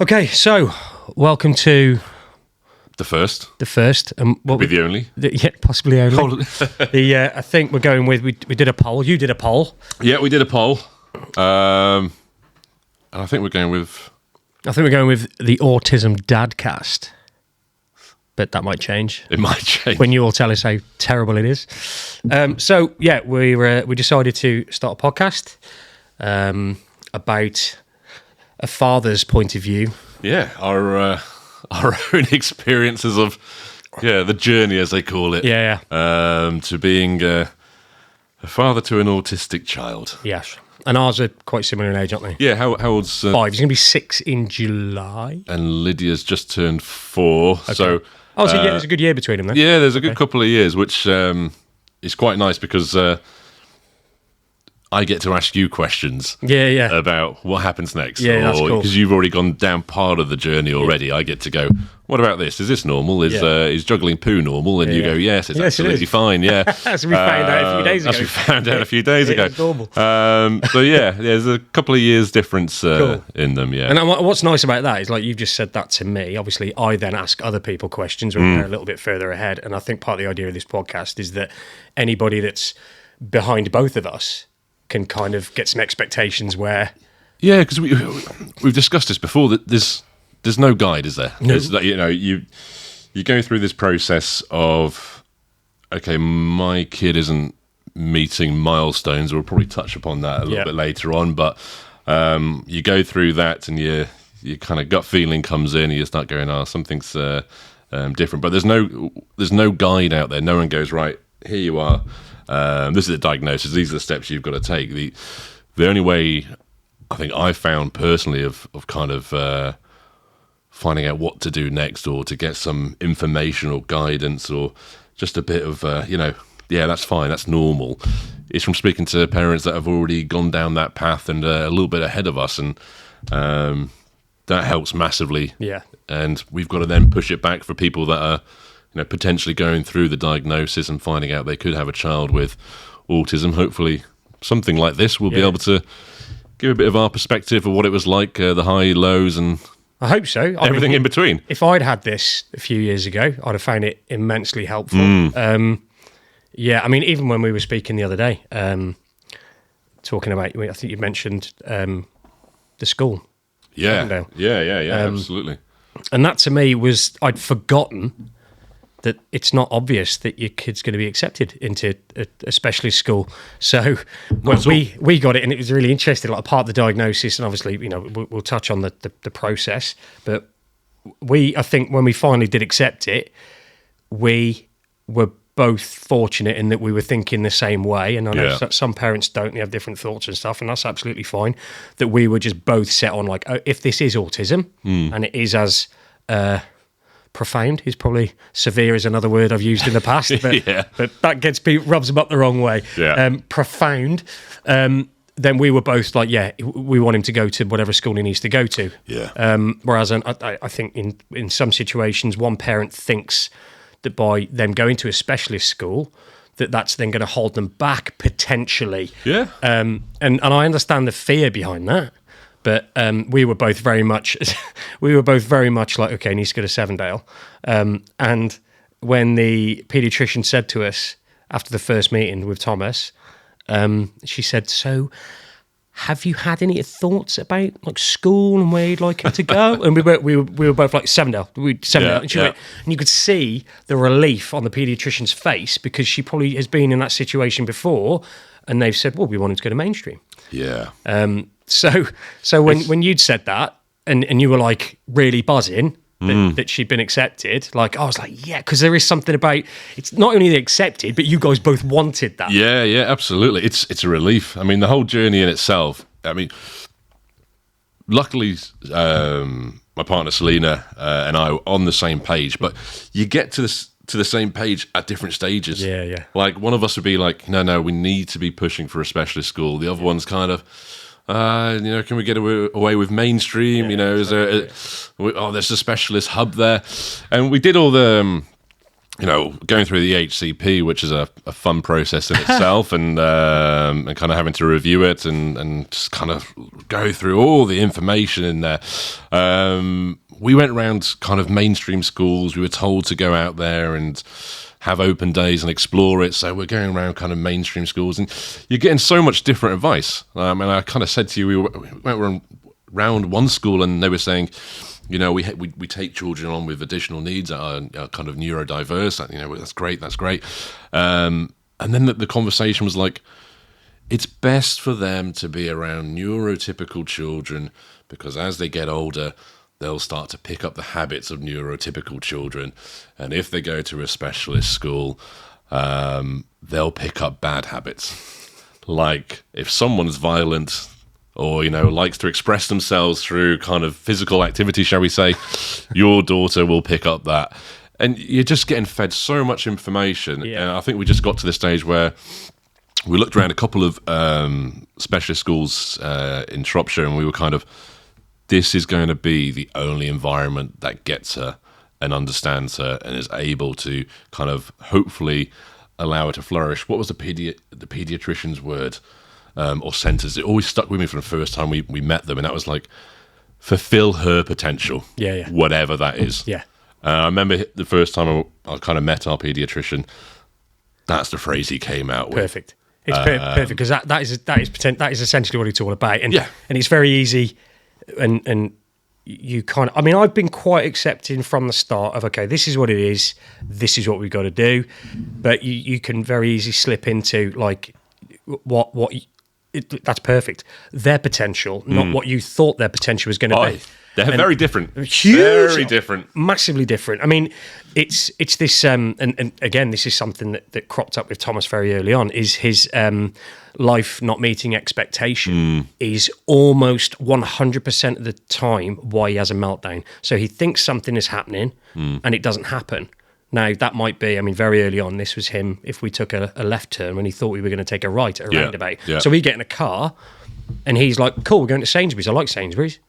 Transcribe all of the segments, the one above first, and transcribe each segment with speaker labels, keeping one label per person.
Speaker 1: Okay, so welcome to
Speaker 2: The first.
Speaker 1: What
Speaker 2: Be the only.
Speaker 1: Yeah, possibly only. I think we're going with we did a poll. You did a poll.
Speaker 2: Yeah, we did a poll. And I think we're going with...
Speaker 1: I think we're going with the Autism Dadcast. But that might change.
Speaker 2: It might change.
Speaker 1: When you all tell us how terrible it is. We decided to start a podcast about a father's point of view.
Speaker 2: Yeah, our own experiences of the journey, as they call it.
Speaker 1: Yeah.
Speaker 2: To being a father to an autistic child.
Speaker 1: Yes. And ours are quite similar in age, aren't they?
Speaker 2: Yeah, how old's...
Speaker 1: 5. He's going to be 6 in July.
Speaker 2: And Lydia's just turned 4. Okay. So
Speaker 1: there's a good year between them then.
Speaker 2: Yeah, there's a good couple of years, which is quite nice because I get to ask you questions about what happens next.
Speaker 1: Yeah, that's cool.
Speaker 2: Because you've already gone down part of the journey already. Yeah. I get to go, what about this? Is this normal? Is juggling poo normal? And you go, yes, it's absolutely fine. Yeah.
Speaker 1: That's what we found out a few days ago.
Speaker 2: That's what we found out a few days ago.
Speaker 1: It's normal.
Speaker 2: So there's a couple of years difference in them, yeah.
Speaker 1: And what's nice about that is, like, you've just said that to me. Obviously, I then ask other people questions when they're a little bit further ahead. And I think part of the idea of this podcast is that anybody that's behind both of us can kind of get some expectations where...
Speaker 2: Yeah, because we've discussed this before, that there's no guide, is there?
Speaker 1: No.
Speaker 2: You go through this process of, okay, my kid isn't meeting milestones. We'll probably touch upon that a little bit later on, but you go through that and your kind of gut feeling comes in and you start going, something's different. But there's no guide out there. No one goes, right, here you are. This is a diagnosis. These are the steps you've got to take. The only way I think I found personally of kind of finding out what to do next, or to get some information or guidance, or just a bit of that's fine, that's normal, is from speaking to parents that have already gone down that path and a little bit ahead of us, and that helps massively.
Speaker 1: Yeah,
Speaker 2: and we've got to then push it back for people that are potentially going through the diagnosis and finding out they could have a child with autism. Hopefully something like this will be able to give a bit of our perspective of what it was like, the high, lows, and
Speaker 1: I hope so.
Speaker 2: Everything in between.
Speaker 1: If I'd had this a few years ago, I'd have found it immensely helpful. Even when we were speaking the other day, talking about, I think you mentioned the school.
Speaker 2: Yeah, absolutely.
Speaker 1: And that to me was, I'd forgotten that it's not obvious that your kid's going to be accepted into a specialist school. So we got it, and it was really interesting, like part of the diagnosis, and obviously, we'll touch on the process. But I think when we finally did accept it, we were both fortunate in that we were thinking the same way. And I know some parents don't, they have different thoughts and stuff, and that's absolutely fine. That we were just both set on, like, if this is autism, and it is as... profound is probably severe is another word I've used in the past, but that gets people, rubs them up the wrong way. Profound. Then we were both like, we want him to go to whatever school he needs to go to. Whereas I think in some situations, one parent thinks that by them going to a specialist school, that's then going to hold them back potentially. And I understand the fear behind that. But we were both very much like, okay, he needs to go to Sevendale. And when the paediatrician said to us after the first meeting with Thomas, she said, "So, have you had any thoughts about like school and where you'd like him to go?" And we were both like, Sevendale. And she went, and you could see the relief on the paediatrician's face, because she probably has been in that situation before, and they've said, "Well, we want him to go to mainstream." So when you'd said that, and you were like really buzzing that she'd been accepted, like I was like, yeah, because there is something about, it's not only accepted, but you guys both wanted that.
Speaker 2: Yeah, absolutely. It's a relief. I mean, the whole journey in itself. I mean, luckily, my partner Selena and I were on the same page, but you get to the same page at different stages.
Speaker 1: Yeah.
Speaker 2: Like one of us would be like, no, we need to be pushing for a specialist school. The other one's kind of, can we get away with mainstream? Is there? There's a specialist hub there, and we did all the going through the HCP, which is a fun process in itself, and kind of having to review it and just kind of go through all the information in there. We went around kind of mainstream schools. We were told to go out there and have open days and explore it. So we're going around kind of mainstream schools, and you're getting so much different advice. And I kind of said to you, we went around one school, and they were saying, we take children on with additional needs that are kind of neurodiverse. That's great. And then the conversation was like, it's best for them to be around neurotypical children because as they get older, they'll start to pick up the habits of neurotypical children. And if they go to a specialist school, they'll pick up bad habits. Like if someone's violent or, likes to express themselves through kind of physical activity, shall we say, your daughter will pick up that. And you're just getting fed so much information.
Speaker 1: Yeah.
Speaker 2: And I think we just got to the stage where we looked around a couple of specialist schools in Shropshire, and we were kind of, this is going to be the only environment that gets her and understands her and is able to kind of hopefully allow her to flourish. What was the pediatrician's word? Or sentence. It always stuck with me from the first time we met them, and that was like, fulfill her potential.
Speaker 1: Yeah.
Speaker 2: Whatever that is.
Speaker 1: Yeah.
Speaker 2: I remember the first time I kind of met our pediatrician, that's the phrase he came out with.
Speaker 1: Perfect. It's perfect because that is essentially what it's all about, and
Speaker 2: Yeah.
Speaker 1: and it's very easy, and you kind of. I mean, I've been quite accepting from the start of this is what it is, this is what we've got to do, but you can very easily slip into like that's perfect. Their potential, not what you thought their potential was going to be.
Speaker 2: They're very different.
Speaker 1: Huge,
Speaker 2: very different.
Speaker 1: Massively different. I mean, it's this, and again, this is something that cropped up with Thomas very early on, is his life not meeting expectation is almost 100% of the time why he has a meltdown. So he thinks something is happening and it doesn't happen. Now, that might be, very early on, this was him, if we took a left turn when he thought we were going to take a right at a roundabout.
Speaker 2: Yeah.
Speaker 1: So we get in a car, and he's like, cool, we're going to Sainsbury's. I like Sainsbury's.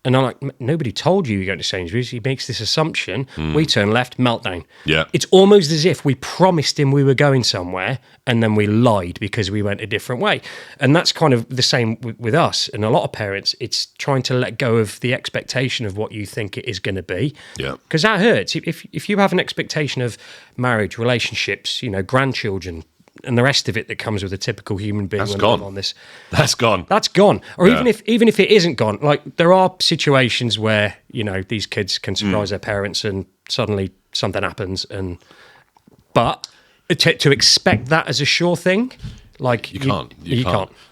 Speaker 1: And I'm like, nobody told you you're going to Sainsbury's. He makes this assumption. We turn left, meltdown.
Speaker 2: Yeah.
Speaker 1: It's almost as if we promised him we were going somewhere, and then we lied because we went a different way. And that's kind of the same with us. And a lot of parents, it's trying to let go of the expectation of what you think it is going to be.
Speaker 2: Yeah.
Speaker 1: Because that hurts. If you have an expectation of marriage, relationships, grandchildren, and the rest of it that comes with a typical human being on this.
Speaker 2: That's gone.
Speaker 1: That's gone. Or even if it isn't gone, like there are situations where, these kids can surprise their parents and suddenly something happens, but to expect that as a sure thing, like
Speaker 2: you can't.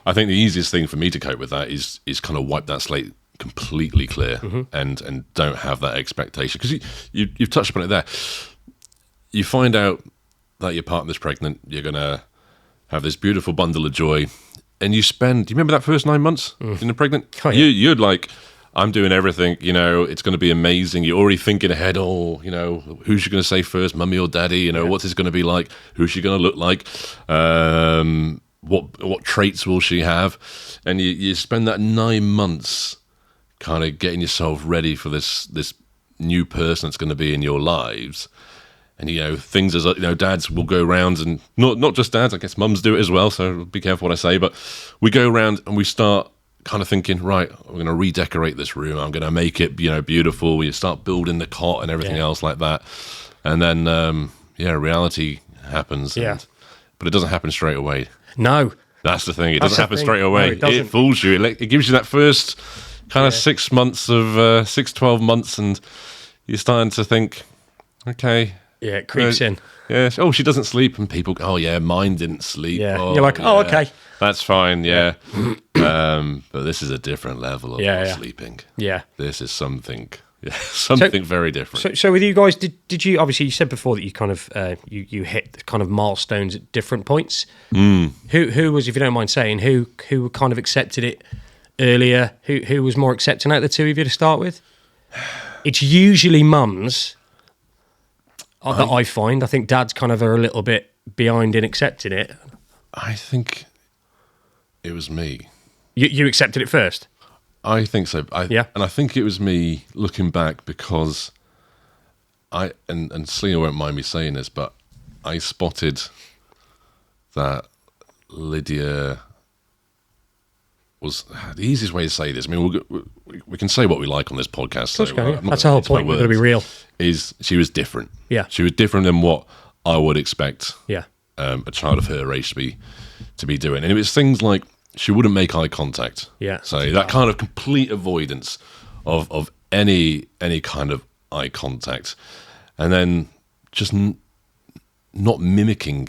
Speaker 2: I think the easiest thing for me to cope with that is kind of wipe that slate completely clear and don't have that expectation, because you've touched upon it there. You find out that your partner's pregnant, you're going to have this beautiful bundle of joy, and do you remember that first 9 months in the pregnant?
Speaker 1: Oh, yeah.
Speaker 2: You're like, I'm doing everything, it's going to be amazing. You're already thinking ahead, who's she going to say first, mummy or daddy? What's this going to be like? Who's she going to look like? What traits will she have? And you spend that 9 months kind of getting yourself ready for this new person that's going to be in your lives. And, things as, dads will go around, and not just dads, I guess mums do it as well, so be careful what I say, but we go around and we start kind of thinking, right, I'm going to redecorate this room, I'm going to make it, beautiful. You start building the cot and everything else like that. And then, reality happens. But it doesn't happen straight away.
Speaker 1: No.
Speaker 2: That's the thing. It doesn't happen straight away.
Speaker 1: No,
Speaker 2: it fools you. It gives you that first kind of 6 months of 12 months, and you're starting to think, okay.
Speaker 1: Yeah, it creeps in.
Speaker 2: Yeah. Oh, she doesn't sleep, and people go, oh yeah, mine didn't sleep.
Speaker 1: Yeah.
Speaker 2: Oh,
Speaker 1: you're like, oh, okay.
Speaker 2: That's fine, yeah. But this is a different level of sleeping.
Speaker 1: Yeah.
Speaker 2: This is something very different.
Speaker 1: So with you guys, did you, obviously you said before that you kind of, you hit kind of milestones at different points. Who was, if you don't mind saying, who kind of accepted it earlier? Who was more accepting out of the two of you to start with? It's usually mums. That I find. I think dads kind of are a little bit behind in accepting it.
Speaker 2: I think it was me.
Speaker 1: You accepted it first?
Speaker 2: I think so. And I think it was me looking back, because and Selena won't mind me saying this, but I spotted that Lydia was the easiest way to say this. I mean, we can say what we like on this podcast. So
Speaker 1: that's the whole point. We're going to be real.
Speaker 2: Is she was different?
Speaker 1: Yeah,
Speaker 2: she was different than what I would expect.
Speaker 1: Yeah,
Speaker 2: a child of her age to be doing, and it was things like she wouldn't make eye contact.
Speaker 1: Yeah,
Speaker 2: so that kind of complete avoidance of any kind of eye contact, and then just not mimicking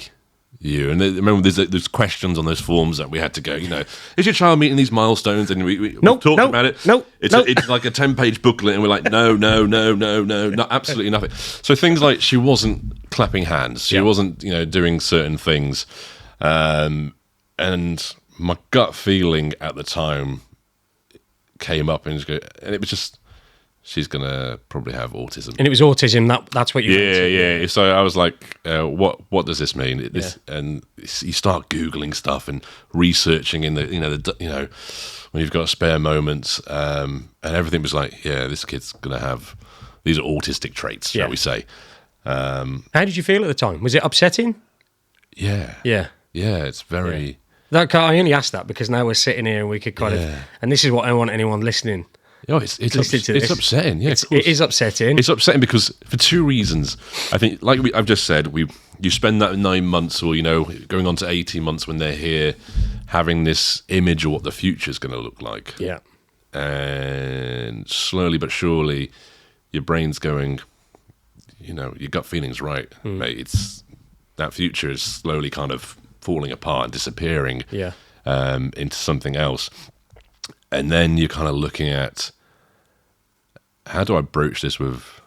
Speaker 2: you. And remember, there's questions on those forms that we had to go, is your child meeting these milestones? And we talked about it. It's like a 10-page booklet, and we're like, no, absolutely nothing. So things like she wasn't clapping hands, she wasn't, doing certain things, and my gut feeling at the time came up, and it was just, she's gonna probably have autism. And
Speaker 1: it was autism. That's what you.
Speaker 2: Yeah. So I was like, what does this mean? And you start googling stuff and researching in the when you've got spare moments, and everything was like, this kid's gonna have these are autistic traits, shall we say?
Speaker 1: How did you feel at the time? Was it upsetting?
Speaker 2: Yeah. It's very.
Speaker 1: Yeah. I only asked that because now we're sitting here and we could kind of, and this is what I want anyone listening.
Speaker 2: It's upsetting. Yeah,
Speaker 1: it is upsetting.
Speaker 2: It's upsetting because for two reasons. I think, like I've just said, you spend that 9 months or going on to 18 months when they're here, having this image of what the future is going to look like.
Speaker 1: Yeah,
Speaker 2: and slowly but surely, your brain's going. Your gut feeling's right, mate. It's that future is slowly kind of falling apart and disappearing.
Speaker 1: Yeah,
Speaker 2: into something else. And then you're kind of looking at, how do I broach this with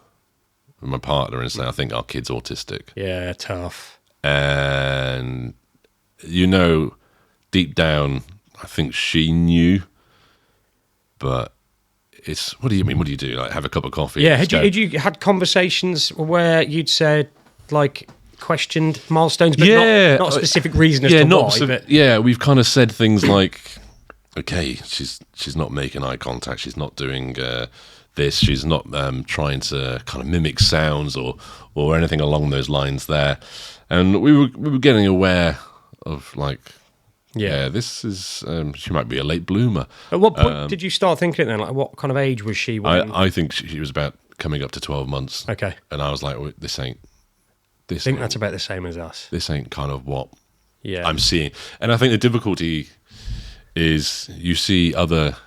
Speaker 2: my partner and say, I think our kid's autistic?
Speaker 1: Yeah, tough.
Speaker 2: And, deep down, I think she knew, but it's, what do you mean? What do you do? Like, have a cup of coffee?
Speaker 1: Yeah, had you had conversations where you'd said, like, questioned milestones, but not a specific reason as to why?
Speaker 2: We've kind of said things like, okay, she's not making eye contact. She's not doing this. She's not trying to kind of mimic sounds or anything along those lines there. And we were getting aware of this is she might be a late bloomer.
Speaker 1: At what point did you start thinking then? Like, what kind of age was she?
Speaker 2: I think she was about coming up to 12 months.
Speaker 1: Okay,
Speaker 2: and I was like, well, this ain't.
Speaker 1: I think that's about the same as us.
Speaker 2: This ain't kind of what I'm seeing, and I think the difficulty is you see other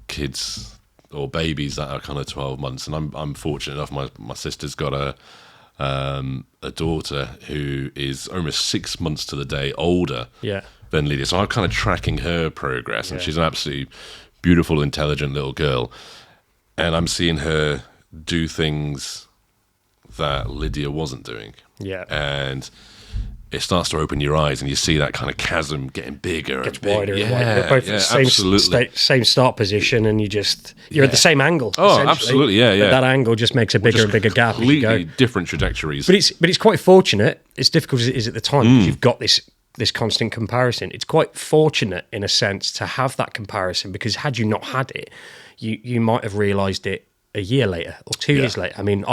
Speaker 2: kids or babies that are kind of 12 months, and I'm fortunate enough. My sister's got a daughter who is almost 6 months to the day older than Lydia, so I'm kind of tracking her progress, and she's an absolutely beautiful, intelligent little girl, and I'm seeing her do things that Lydia wasn't doing. And it starts to open your eyes, and you see that kind of chasm getting bigger and
Speaker 1: wider. They're both at the same start position, and you're at the same angle.
Speaker 2: Oh, absolutely,
Speaker 1: But that angle just makes a bigger and bigger gap.
Speaker 2: Completely different trajectories.
Speaker 1: But it's quite fortunate. As difficult as it is at the time, because you've got this constant comparison. It's quite fortunate in a sense to have that comparison, because had you not had it, you might have realised it a year later or 2 years later. I mean,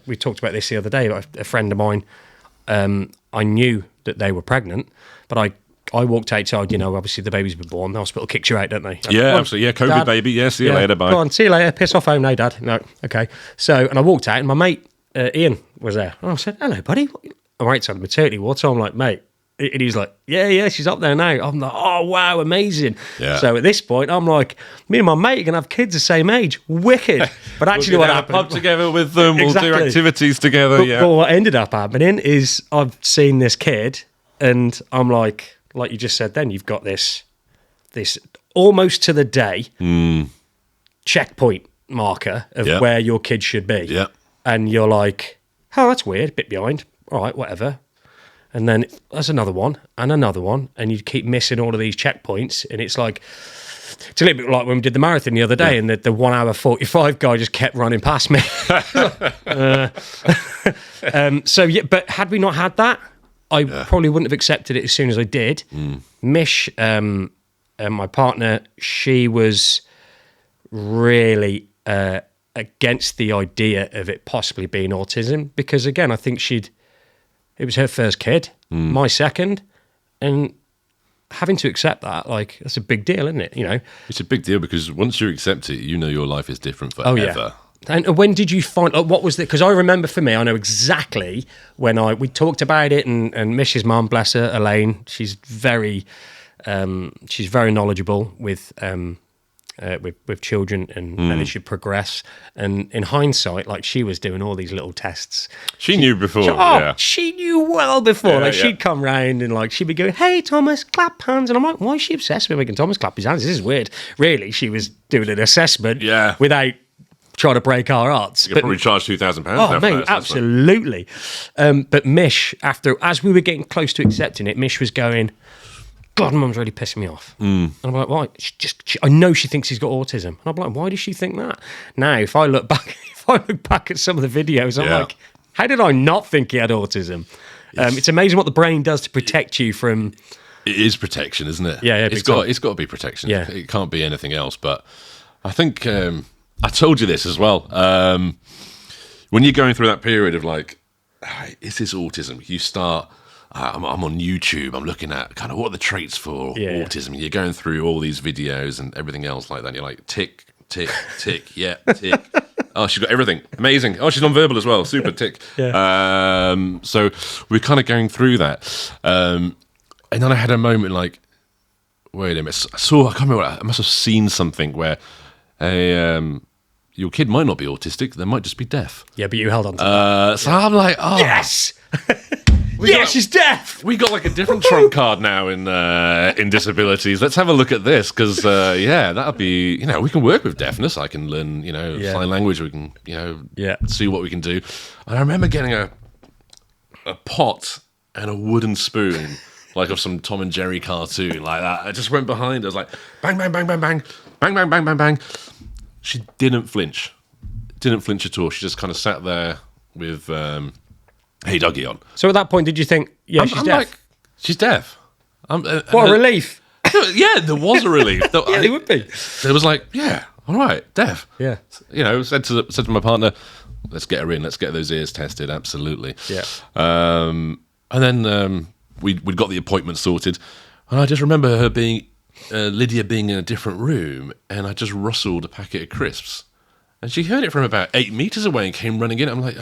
Speaker 1: we talked about this the other day. A friend of mine. I knew that they were pregnant, but I walked outside, obviously the baby's been born, the hospital kicks you out, don't they?
Speaker 2: Absolutely. Yeah, COVID Dad, baby. See you later, bye.
Speaker 1: Go on, see you later, piss off home. No, Dad. No, okay. So, and I walked out, and my mate, Ian, was there. And I said, hello, buddy. My mate's had a maternity ward, so I'm like, mate. And he's like, yeah, she's up there now. I'm like, oh, wow, amazing.
Speaker 2: Yeah.
Speaker 1: So at this point, I'm like, me and my mate are going to have kids the same age. Wicked. But actually what happened...
Speaker 2: pub together with them, exactly. We'll do activities together,
Speaker 1: But what ended up happening is I've seen this kid, and I'm like you just said then, you've got this almost to the day checkpoint marker of where your kid should be.
Speaker 2: Yeah.
Speaker 1: And you're like, oh, that's weird, a bit behind. All right, whatever. And then there's another one, and you keep missing all of these checkpoints, and it's a little bit like when we did the marathon the other day, and the 1 hour 45 guy just kept running past me. But had we not had that, I probably wouldn't have accepted it as soon as I did. Mish, my partner, she was really against the idea of it possibly being autism, because again, I think it was her first kid, my second, and having to accept that, like, that's a big deal, isn't it? You know,
Speaker 2: it's a big deal because once you accept it, you know your life is different forever.
Speaker 1: Oh, yeah. And when did you find, like, what was it? Because I remember for me, I know exactly when we talked about it, and Mish's mum, bless her, Elaine, she's very knowledgeable with children and how they should progress. And in hindsight, like, she was doing all these little tests.
Speaker 2: She knew before.
Speaker 1: She knew well before.
Speaker 2: Yeah,
Speaker 1: like, she'd come round and, like, she'd be going, "Hey, Thomas, clap hands." And I'm like, why is she obsessed with making Thomas clap his hands? This is weird. Really, she was doing an assessment without trying to break our hearts.
Speaker 2: You could probably charge £2,000.
Speaker 1: Oh, mate, absolutely. But Mish, as we were getting close to accepting it, Mish was going, "God, Mum's really pissing me off." And I'm like, "Why?" I know she thinks he's got autism. And I'm like, "Why does she think that?" Now, if I look back at some of the videos, I'm like, how did I not think he had autism? It's amazing what the brain does to protect you from.
Speaker 2: It is protection, isn't it?
Speaker 1: Yeah.
Speaker 2: It's got to be protection.
Speaker 1: Yeah.
Speaker 2: It can't be anything else. But I think I told you this as well. When you're going through that period of like, is this autism? You start. I'm on YouTube. I'm looking at kind of what are the traits for autism. You're going through all these videos and everything else like that. And you're like, tick, tick, tick, tick. Oh, she's got everything. Amazing. Oh, she's non-verbal as well. Super tick. So we're kind of going through that. And then I had a moment like, wait a minute. I can't remember I must have seen something where your kid might not be autistic. They might just be deaf.
Speaker 1: Yeah, but you held on to that.
Speaker 2: So I'm like, oh.
Speaker 1: Yes! She's deaf.
Speaker 2: We got like a different trump card now in disabilities. Let's have a look at this because that'd be, we can work with deafness. I can learn sign language. We can see what we can do. And I remember getting a pot and a wooden spoon like of some Tom and Jerry cartoon like that. I just went behind. I was like bang bang bang bang bang bang bang bang bang bang. She didn't flinch at all. She just kind of sat there with. Hey Dougie on.
Speaker 1: So at that point, did you think, she's deaf?
Speaker 2: Like, she's deaf.
Speaker 1: What a relief.
Speaker 2: Yeah, there was a relief.
Speaker 1: It would be.
Speaker 2: There was like, all right, deaf.
Speaker 1: Yeah.
Speaker 2: Said to my partner, let's get her in. Let's get those ears tested. Absolutely.
Speaker 1: Yeah.
Speaker 2: And then we'd got the appointment sorted. And I just remember her Lydia being in a different room, and I just rustled a packet of crisps. And she heard it from about 8 meters away and came running in. I'm like,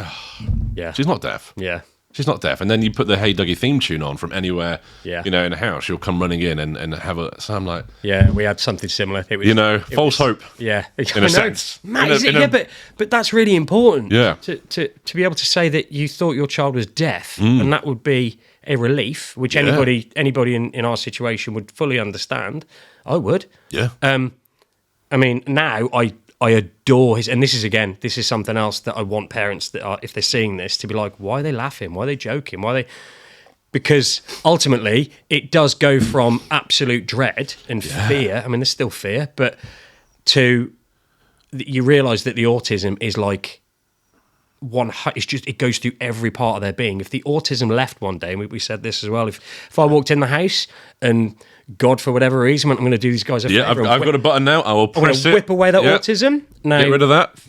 Speaker 2: she's not deaf.
Speaker 1: Yeah.
Speaker 2: She's not deaf. And then you put the Hey Dougie theme tune on from anywhere, in the house. She'll come running in and have a... So I'm like...
Speaker 1: Yeah, we had something similar. It was,
Speaker 2: false hope.
Speaker 1: Yeah.
Speaker 2: In a sense.
Speaker 1: But that's really important.
Speaker 2: Yeah.
Speaker 1: To be able to say that you thought your child was deaf, and that would be a relief, which anybody in our situation would fully understand. I would.
Speaker 2: Yeah.
Speaker 1: I mean, now I adore his, and this is something else that I want parents that are, if they're seeing this, to be like, why are they laughing? Why are they joking? Because ultimately it does go from absolute dread and fear. I mean, there's still fear, but you realise that the autism is like it goes through every part of their being. If the autism left one day, and we said this as well, if I walked in the house and God, for whatever reason, I'm going to do these guys a favour.
Speaker 2: I've got a button now. I will press it.
Speaker 1: Whip away that autism. Now,
Speaker 2: get rid of that.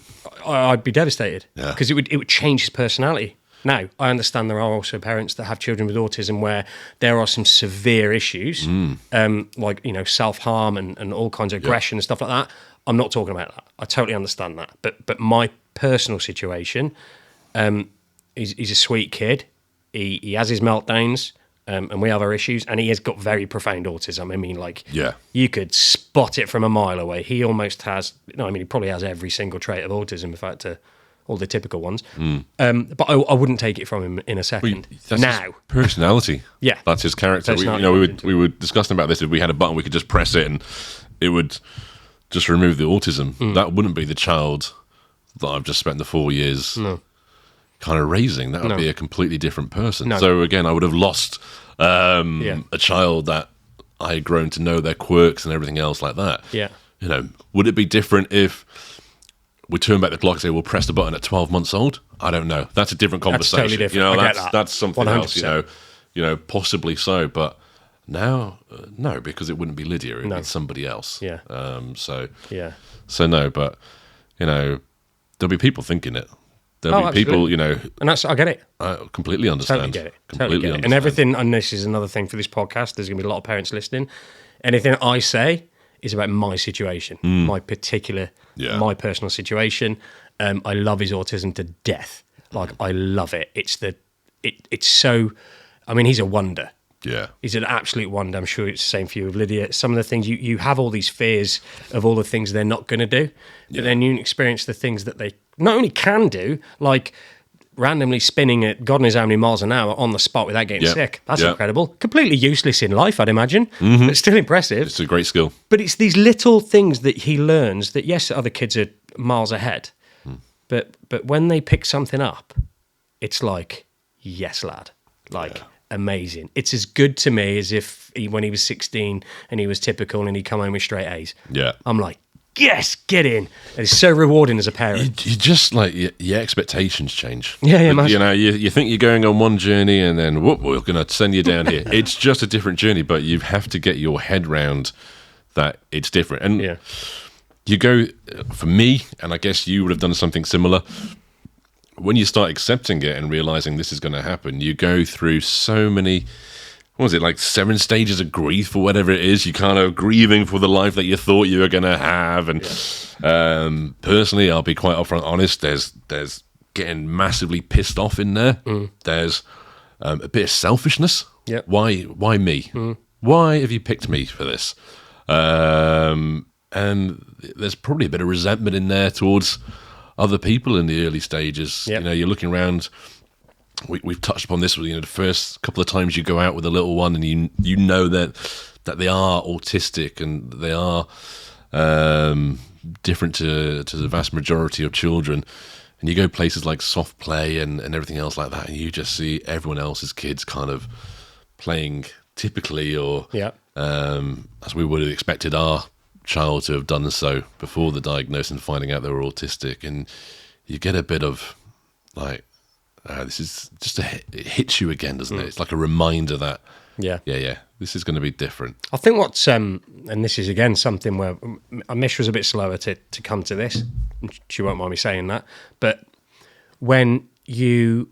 Speaker 1: I'd be devastated because it would change his personality. Now, I understand there are also parents that have children with autism where there are some severe issues, like self-harm and all kinds of aggression and stuff like that. I'm not talking about that. I totally understand that. But my personal situation, he's a sweet kid. He has his meltdowns. And we have our issues, and he has got very profound autism. I mean, you could spot it from a mile away. He almost has, he probably has every single trait of autism, in fact, all the typical ones. But I wouldn't take it from him in a second.
Speaker 2: That's his personality.
Speaker 1: Yeah.
Speaker 2: That's his character. We were discussing about this. If we had a button, we could just press it, and it would just remove the autism. That wouldn't be the child that I've just spent the 4 years...
Speaker 1: No.
Speaker 2: kind of raising. That would be a completely different person. So again, I would have lost a child that I had grown to know their quirks and everything else like that.
Speaker 1: Yeah.
Speaker 2: Would it be different if we turn back the clock and say we'll press the button at 12 months old? I don't know. That's a different conversation.
Speaker 1: That's totally different. I get that.
Speaker 2: That's something
Speaker 1: 100%.
Speaker 2: else. Possibly so, but now no, because it wouldn't be Lydia. It'd be somebody else.
Speaker 1: Yeah.
Speaker 2: So no, but there'll be people thinking it. There'll be people, you know,
Speaker 1: and I get it.
Speaker 2: I completely understand.
Speaker 1: Totally get it.
Speaker 2: Completely understand.
Speaker 1: And everything. And this is another thing for this podcast. There's going to be a lot of parents listening. Anything I say is about my situation, my particular, my personal situation. I love his autism to death. Like, I love it. It's so. I mean, he's a wonder.
Speaker 2: Yeah.
Speaker 1: He's an absolute wonder. I'm sure it's the same for you with Lydia. Some of the things you have all these fears of all the things they're not going to do, but then you experience the things that they not only can do, like randomly spinning at God knows how many miles an hour on the spot without getting sick. That's incredible. Completely useless in life, I'd imagine, but still impressive.
Speaker 2: It's a great skill.
Speaker 1: But it's these little things that he learns that, yes, other kids are miles ahead, but when they pick something up, it's like, yes, lad. Like, amazing. It's as good to me as if when he was 16 and he was typical and he'd come home with straight A's.
Speaker 2: Yeah.
Speaker 1: I'm like, yes, get in. And it's so rewarding as a parent.
Speaker 2: You just like your expectations change.
Speaker 1: Yeah,
Speaker 2: you know, you think you're going on one journey and then whoop, we're going to send you down here. It's just a different journey, but you have to get your head round that it's different. And you go, for me, and I guess you would have done something similar. When you start accepting it and realizing this is going to happen, you go through so many, what was it, like 7 stages of grief or whatever it is. You're kind of grieving for the life that you thought you were going to have. And personally, I'll be quite upfront honest, there's getting massively pissed off in there. There's a bit of selfishness. Why me? Why have you picked me for this? And there's probably a bit of resentment in there towards other people in the early stages. You know, you're looking around. We've touched upon this. You know, the first couple of times you go out with a little one, and you know that they are autistic and they are different to the vast majority of children. And you go places like soft play and everything else like that, and you just see everyone else's kids kind of playing typically, or as we would have expected our child to have done so before the diagnosis and finding out they were autistic. And you get a bit of like, this is just it hits you again, doesn't it? It's like a reminder that this is going to be different.
Speaker 1: I think what's and this is again something where Mish was a bit slower to come to this. She won't mind me saying that, but when a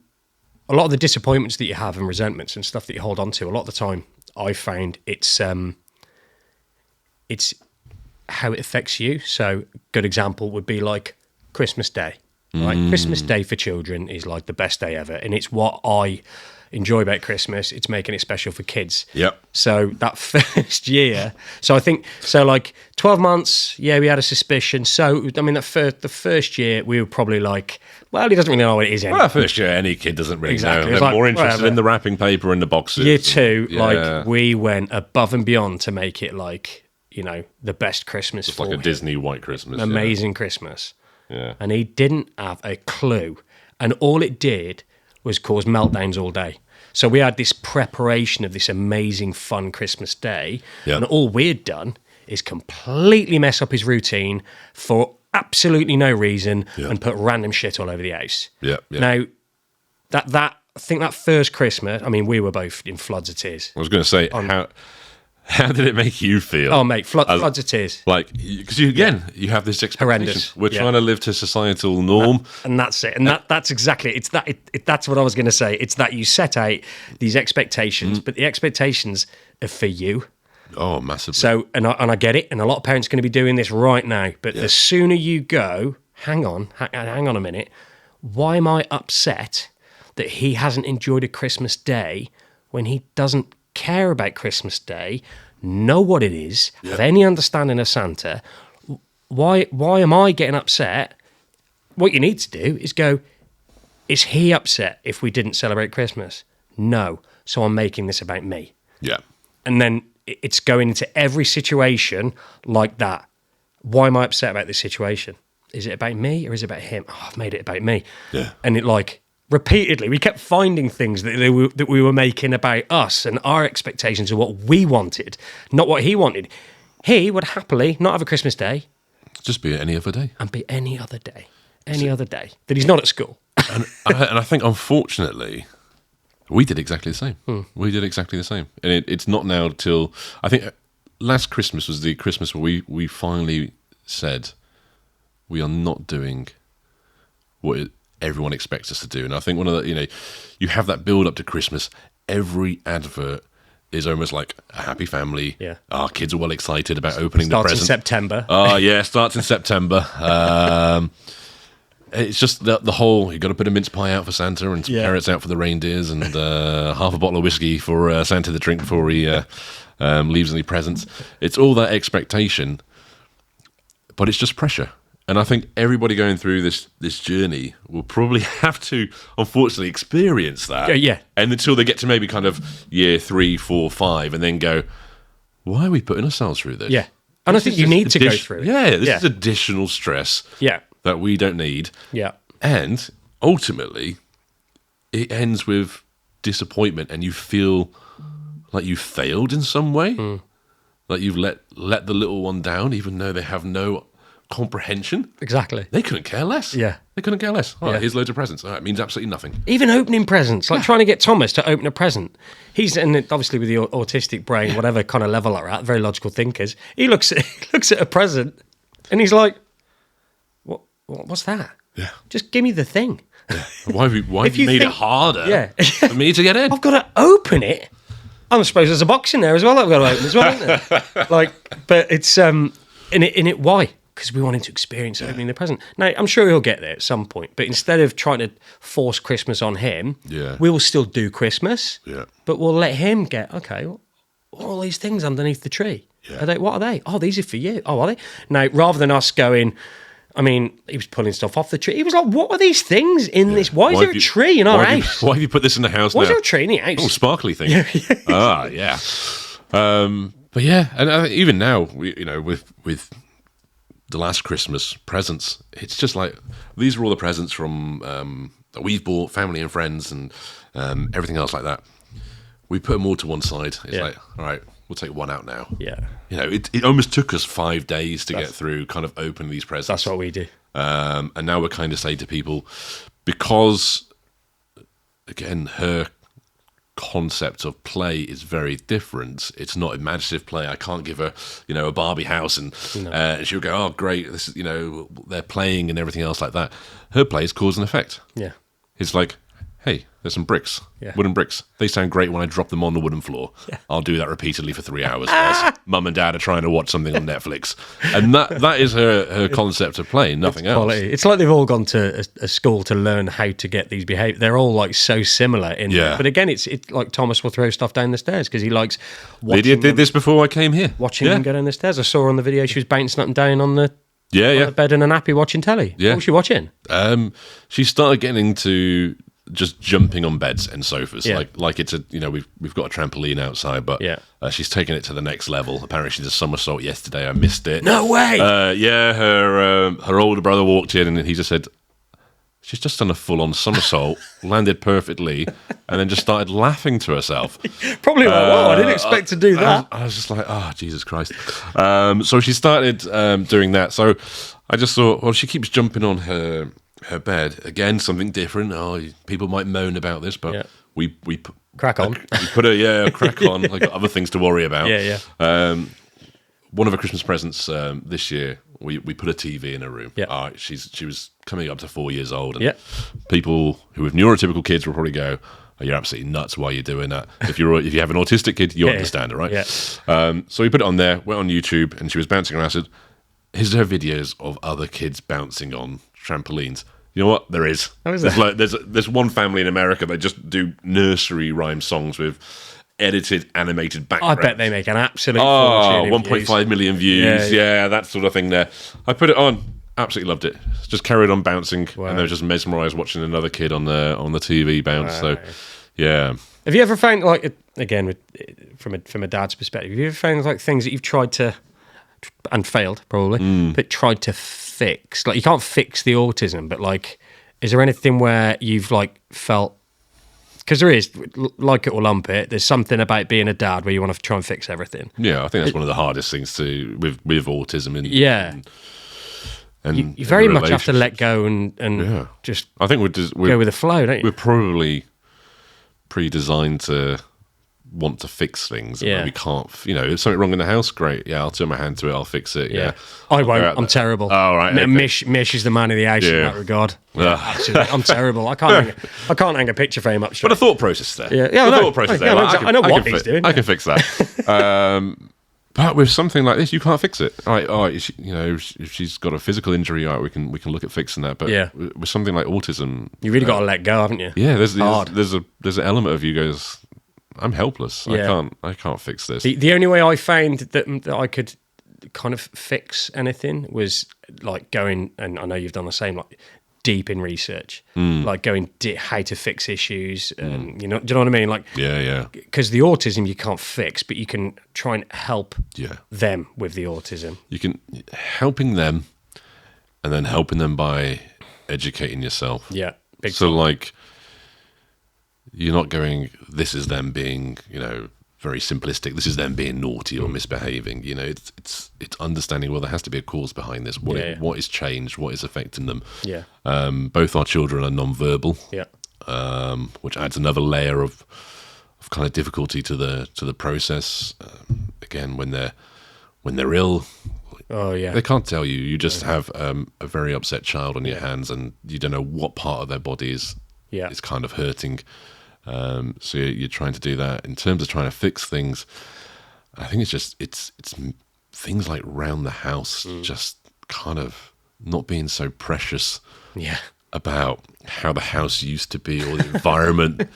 Speaker 1: lot of the disappointments that you have and resentments and stuff that you hold on to, a lot of the time I found it's how it affects you. So good example would be like Christmas Day. Right? Christmas Day for children is like the best day ever, and it's what I enjoy about Christmas. It's making it special for kids. So that first year, so I think, so like 12 months, we had a suspicion. So, I mean, the first year, we were probably like, well, he doesn't really know what it is anymore.
Speaker 2: Well, first year, any kid doesn't really know. They're more interested in the wrapping paper and the boxes.
Speaker 1: Year 2, like, we went above and beyond to make it like, you know, the best Christmas
Speaker 2: it's
Speaker 1: for
Speaker 2: like a
Speaker 1: him.
Speaker 2: Disney white Christmas.
Speaker 1: Amazing Christmas.
Speaker 2: Yeah.
Speaker 1: And he didn't have a clue. And all it did was cause meltdowns all day. So we had this preparation of this amazing, fun Christmas day. And all we'd done is completely mess up his routine for absolutely no reason and put random shit all over the house. Now, that I think that first Christmas, I mean, we were both in floods of tears.
Speaker 2: I was going to say, how did it make you feel?
Speaker 1: Oh, mate, floods of tears.
Speaker 2: Like, because you have this expectation.
Speaker 1: Horrendous.
Speaker 2: We're trying to live to societal norm.
Speaker 1: And that's it. And that's exactly, it's that. That's what I was going to say. It's that you set out these expectations, but the expectations are for you.
Speaker 2: Oh, massively.
Speaker 1: So, and I get it. And a lot of parents are going to be doing this right now. But the sooner you go, hang on a minute. Why am I upset that he hasn't enjoyed a Christmas day when he doesn't care about Christmas Day, know what it is, have any understanding of Santa? Why am I getting upset? What you need to do is go, is he upset if we didn't celebrate Christmas? No. So I'm making this about me. And then it's going into every situation like that. Why am I upset about this situation? Is it about me or is it about him? Oh, I've made it about me. And it like, repeatedly, we kept finding things that we were making about us and our expectations of what we wanted, not what he wanted. He would happily not have a Christmas Day.
Speaker 2: Just be any other day.
Speaker 1: And be any other day. Any other day. That he's not at school.
Speaker 2: and I think, unfortunately, we did exactly the same. We did exactly the same. And it's not now till, I think, last Christmas was the Christmas where we finally said, we are not doing everyone expects us to do. And I think one of the, you have that build up to Christmas. Every advert is almost like a happy family.
Speaker 1: Yeah.
Speaker 2: Our kids are well excited about opening the
Speaker 1: Starts
Speaker 2: present.
Speaker 1: in September.
Speaker 2: Oh, yeah, starts in September. It's just the whole, you got to put a mince pie out for Santa and some carrots out for the reindeers and half a bottle of whiskey for Santa to drink before he leaves any presents. It's all that expectation, but it's just pressure. And I think everybody going through this journey will probably have to, unfortunately, experience that.
Speaker 1: Yeah.
Speaker 2: And until they get to maybe kind of year 3, 4, 5, and then go, why are we putting ourselves through this?
Speaker 1: Yeah. And I think you need to go through it.
Speaker 2: Yeah, this is additional stress that we don't need.
Speaker 1: Yeah.
Speaker 2: And ultimately, it ends with disappointment and you feel like you failed in some way. Like you've let the little one down, even though they have no comprehension.
Speaker 1: Exactly.
Speaker 2: They couldn't care less.
Speaker 1: Yeah.
Speaker 2: They couldn't care less. Here's loads of presents. It means absolutely nothing.
Speaker 1: Even opening presents, like trying to get Thomas to open a present. He's, and obviously with the autistic brain, whatever kind of level they're at, very logical thinkers, he looks at a present and he's like, what's that?
Speaker 2: Yeah.
Speaker 1: Just give me the thing.
Speaker 2: Yeah. Why have you made it harder for me to get in?
Speaker 1: I've got to open it. I suppose there's a box in there as well that I've got to open as well, isn't there? But it's, why? Because we want him to experience opening the present. Now, I'm sure he'll get there at some point, but instead of trying to force Christmas on him, we will still do Christmas, but we'll let him get, okay, all these things underneath the tree. Yeah. What are they? Oh, these are for you. Oh, are they? Now, rather than us going, I mean, he was pulling stuff off the tree. He was like, what are these things in this? Why is there a tree in our house?
Speaker 2: Why have you put this in the house now?
Speaker 1: Why is there a tree in the house?
Speaker 2: Oh, sparkly thing. Yeah. But yeah, and I think even now, with the last Christmas presents, it's just like, these are all the presents from that we've bought, family and friends and everything else like that. We put them all to one side. It's like, all right, we'll take one out now. Yeah. It almost took us 5 days to get through kind of opening these presents.
Speaker 1: That's what we do.
Speaker 2: And now we're kind of saying to people, because, again, her concept of play is very different. It's not imaginative play. I can't give her, a Barbie house and she'll go, oh, great, this is, they're playing and everything else like that. Her play is cause and effect. Yeah. It's like, hey, there's some bricks, wooden bricks. They sound great when I drop them on the wooden floor. Yeah. I'll do that repeatedly for 3 hours whilst Mum and Dad are trying to watch something on Netflix. And that is her concept of play, nothing else. Quality.
Speaker 1: It's like they've all gone to a school to learn how to get these behaviours. They're all like so similar in there. But again, it's like Thomas will throw stuff down the stairs because he likes watching
Speaker 2: Lydia did this before I came here.
Speaker 1: Watching them go down the stairs. I saw her on the video, she was bouncing up and down on the bed in a nappy watching telly. Yeah. What was she watching?
Speaker 2: She started getting into just jumping on beds and sofas, like it's a we've got a trampoline outside, but she's taken it to the next level. Apparently, she did a somersault yesterday. I missed it.
Speaker 1: No way.
Speaker 2: Her older brother walked in and he just said, she's just done a full-on somersault, landed perfectly, and then just started laughing to herself.
Speaker 1: Probably like, whoa, I didn't expect to do that.
Speaker 2: I was just like, oh, Jesus Christ. So she started doing that. So I just thought, well, she keeps jumping on her bed. Again, something different. Oh, people might moan about this, but we
Speaker 1: crack on.
Speaker 2: We put a crack on. I've got other things to worry about. One of her Christmas presents this year, we put a TV in her room. She was coming up to 4 years old, and people who have neurotypical kids will probably go, oh, you're absolutely nuts. Why are you doing that? If you have an autistic kid, you understand it, right? So we put it on there, went on YouTube, and she was bouncing around. I said, here's her videos of other kids bouncing on trampolines. You know what? There is.
Speaker 1: How is that?
Speaker 2: There's one family in America that just do nursery rhyme songs with edited animated backgrounds.
Speaker 1: I bet they make an absolute fortune.
Speaker 2: 1.5 million views. Yeah, that sort of thing there. I put it on. Absolutely loved it. Just carried on bouncing, and I was just mesmerised watching another kid on the TV bounce. So, yeah.
Speaker 1: Have you ever found, like, again, from a dad's perspective, have you ever found like things that you've tried to and failed probably, but tried to fix? Like, you can't fix the autism, but like, is there anything where you've like felt? Because there is, like it or lump it, there's something about being a dad where you want to try and fix everything.
Speaker 2: Yeah, I think that's one of the hardest things to with autism. And
Speaker 1: you very much have to let go and just.
Speaker 2: I think we're
Speaker 1: go with the flow, don't you?
Speaker 2: We're probably pre-designed to want to fix things.
Speaker 1: Yeah.
Speaker 2: And we can't, if something wrong in the house, great. Yeah, I'll turn my hand to it. I'll fix it. Yeah.
Speaker 1: I won't. I'm terrible.
Speaker 2: Oh, right. Okay.
Speaker 1: Mish is the man of the house in that regard. Yeah, absolutely. I'm terrible. I can't hang a picture frame up straight.
Speaker 2: But a thought process there.
Speaker 1: Yeah.
Speaker 2: The thought process there.
Speaker 1: I know what he's doing.
Speaker 2: I can fix that. But with something like this, you can't fix it. All right, if she's got a physical injury, all right, we can look at fixing that. But with something like autism,
Speaker 1: you really got to let go, haven't you?
Speaker 2: Yeah, there's an element of you goes, I'm helpless.
Speaker 1: Yeah.
Speaker 2: I can't fix this.
Speaker 1: The only way I found that I could kind of fix anything was like going, and I know you've done the same, like deep in research, like going how to fix issues, and do you know what I mean? Like,
Speaker 2: yeah.
Speaker 1: Because the autism you can't fix, but you can try and help them with the autism.
Speaker 2: You can helping them, and then helping them by educating yourself.
Speaker 1: Yeah, big
Speaker 2: so
Speaker 1: time.
Speaker 2: like, you're not going. This is them being, very simplistic. This is them being naughty or misbehaving. It's understanding. Well, there has to be a cause behind this. What is changed? What is affecting them?
Speaker 1: Yeah.
Speaker 2: Both our children are non-verbal.
Speaker 1: Yeah.
Speaker 2: Which adds another layer of kind of difficulty to the process. Again, when they're ill.
Speaker 1: Oh yeah.
Speaker 2: They can't tell you. You just have a very upset child on your hands, and you don't know what part of their body is kind of hurting. So you're trying to do that. In terms of trying to fix things, I think it's things like round the house, just kind of not being so precious about how the house used to be or the environment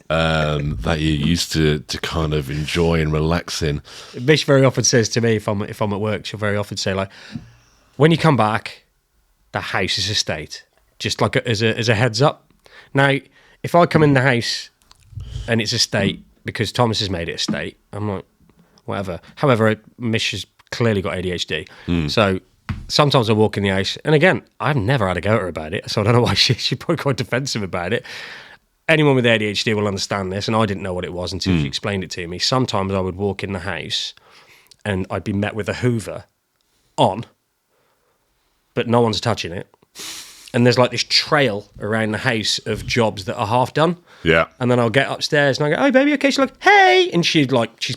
Speaker 2: that you used to kind of enjoy and relax in.
Speaker 1: Mish very often says to me, if I'm at work, she'll very often say, like, when you come back, the house is a state. Just like as a heads up. Now, if I come in the house and it's a state because Thomas has made it a state, I'm like, whatever. However, Mish has clearly got ADHD. So sometimes I walk in the house, and again, I've never had a go at her about it, so I don't know why she's probably quite defensive about it. Anyone with ADHD will understand this, and I didn't know what it was until she explained it to me. Sometimes I would walk in the house and I'd be met with a Hoover on, but no one's touching it. And there's like this trail around the house of jobs that are half done.
Speaker 2: Yeah.
Speaker 1: And then I'll get upstairs and I go, "Oh, baby, okay." She's like, "Hey." And she's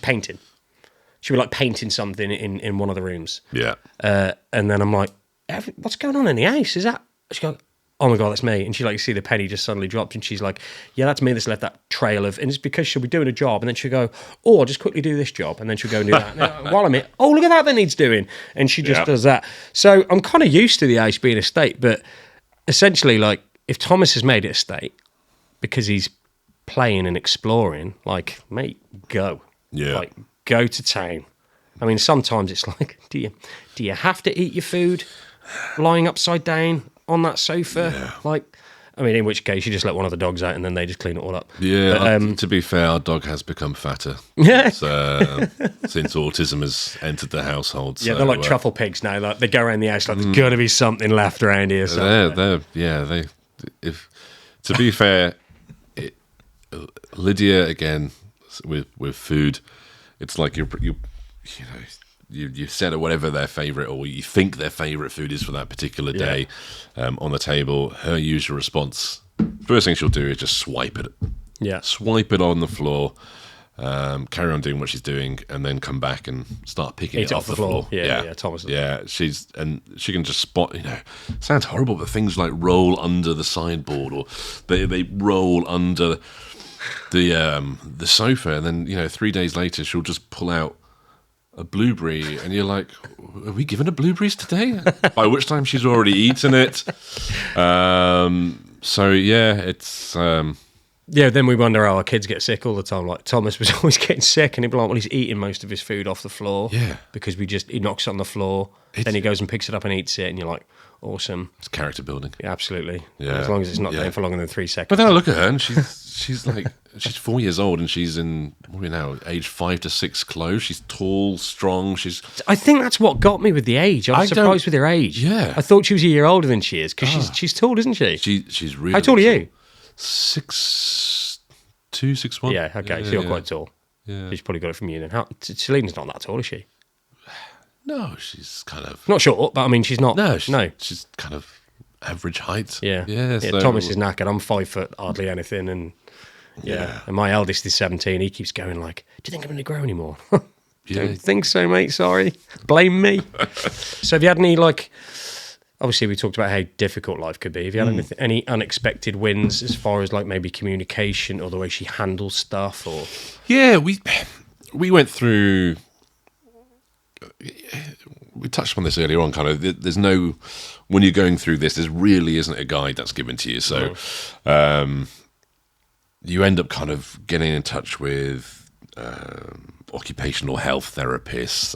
Speaker 1: painting. She'd be like painting something in one of the rooms.
Speaker 2: Yeah.
Speaker 1: And then I'm like, "What's going on in the house? Is that?" She goes, "Oh my God, that's me." And she you see the penny just suddenly dropped, and she's like, "Yeah, that's me that's left that trail of," and it's because she'll be doing a job, and then she'll go, "Oh, I'll just quickly do this job," and then she'll go and do that. And while I'm here, "Oh, look at that needs doing." And she just does that. So I'm kind of used to the house being a state, but essentially, like, if Thomas has made it a state because he's playing and exploring, like, mate, go.
Speaker 2: Yeah.
Speaker 1: Like, go to town. I mean, sometimes it's like, do you have to eat your food lying upside down on that sofa?
Speaker 2: Yeah.
Speaker 1: Like, I mean, in which case you just let one of the dogs out and then they just clean it all up.
Speaker 2: Yeah, but, to be fair, our dog has become fatter.
Speaker 1: Yeah.
Speaker 2: Since autism has entered the household.
Speaker 1: Yeah, they're like truffle pigs now. Like, they go around the house like, there's got to be something left around here.
Speaker 2: To be fair, Lydia, again, with food, it's like you set her whatever their favourite, or you think their favourite food is for that particular day on the table. Her usual response, first thing she'll do is just swipe it.
Speaker 1: Yeah.
Speaker 2: Swipe it on the floor, carry on doing what she's doing, and then come back and start picking it off the floor.
Speaker 1: Yeah, Thomas.
Speaker 2: Yeah, she can just spot, sounds horrible, but things like roll under the sideboard, or they roll under the sofa, and then 3 days later she'll just pull out a blueberry, and you're like, "Are we giving her blueberries today?" By which time she's already eaten it. So yeah, it's
Speaker 1: then we wonder how our kids get sick all the time. Like, Thomas was always getting sick, and he'd be like, "Well, he's eating most of his food off the floor."
Speaker 2: Yeah,
Speaker 1: because he knocks it on the floor, then he goes and picks it up and eats it, and you're like, awesome.
Speaker 2: It's character building.
Speaker 1: Yeah, absolutely.
Speaker 2: Yeah.
Speaker 1: As long as it's not there for longer than 3 seconds.
Speaker 2: But then I look at her, and she's like, she's 4 years old, and she's in, what are we now, age 5 to 6 clothes. She's tall, strong. I
Speaker 1: think that's what got me with the age. I was surprised with her age.
Speaker 2: Yeah.
Speaker 1: I thought she was a year older than she is, because she's tall, isn't she?
Speaker 2: She's really.
Speaker 1: How tall are you?
Speaker 2: 6'2", 6'1".
Speaker 1: Yeah, okay, so you're quite tall. Yeah. She's probably got it from you then. Celine's not that tall, is she?
Speaker 2: No, she's kind of...
Speaker 1: Not short, but I mean, she's not...
Speaker 2: No, she's kind of average height.
Speaker 1: Yeah.
Speaker 2: So,
Speaker 1: Thomas is knackered. I'm 5 foot, hardly anything, and Yeah. And my eldest is 17. He keeps going like, do you think I'm going to grow anymore?
Speaker 2: Yeah.
Speaker 1: Don't think so, mate. Sorry. Blame me. So have you had any, like, obviously we talked about how difficult life could be. Have you had any unexpected wins as far as like maybe communication or the way she handles stuff or?
Speaker 2: Yeah, we went through. We touched upon this earlier on. Kind of, there's no when you're going through this. There really isn't a guide that's given to you. So, you end up kind of getting in touch with occupational health therapists,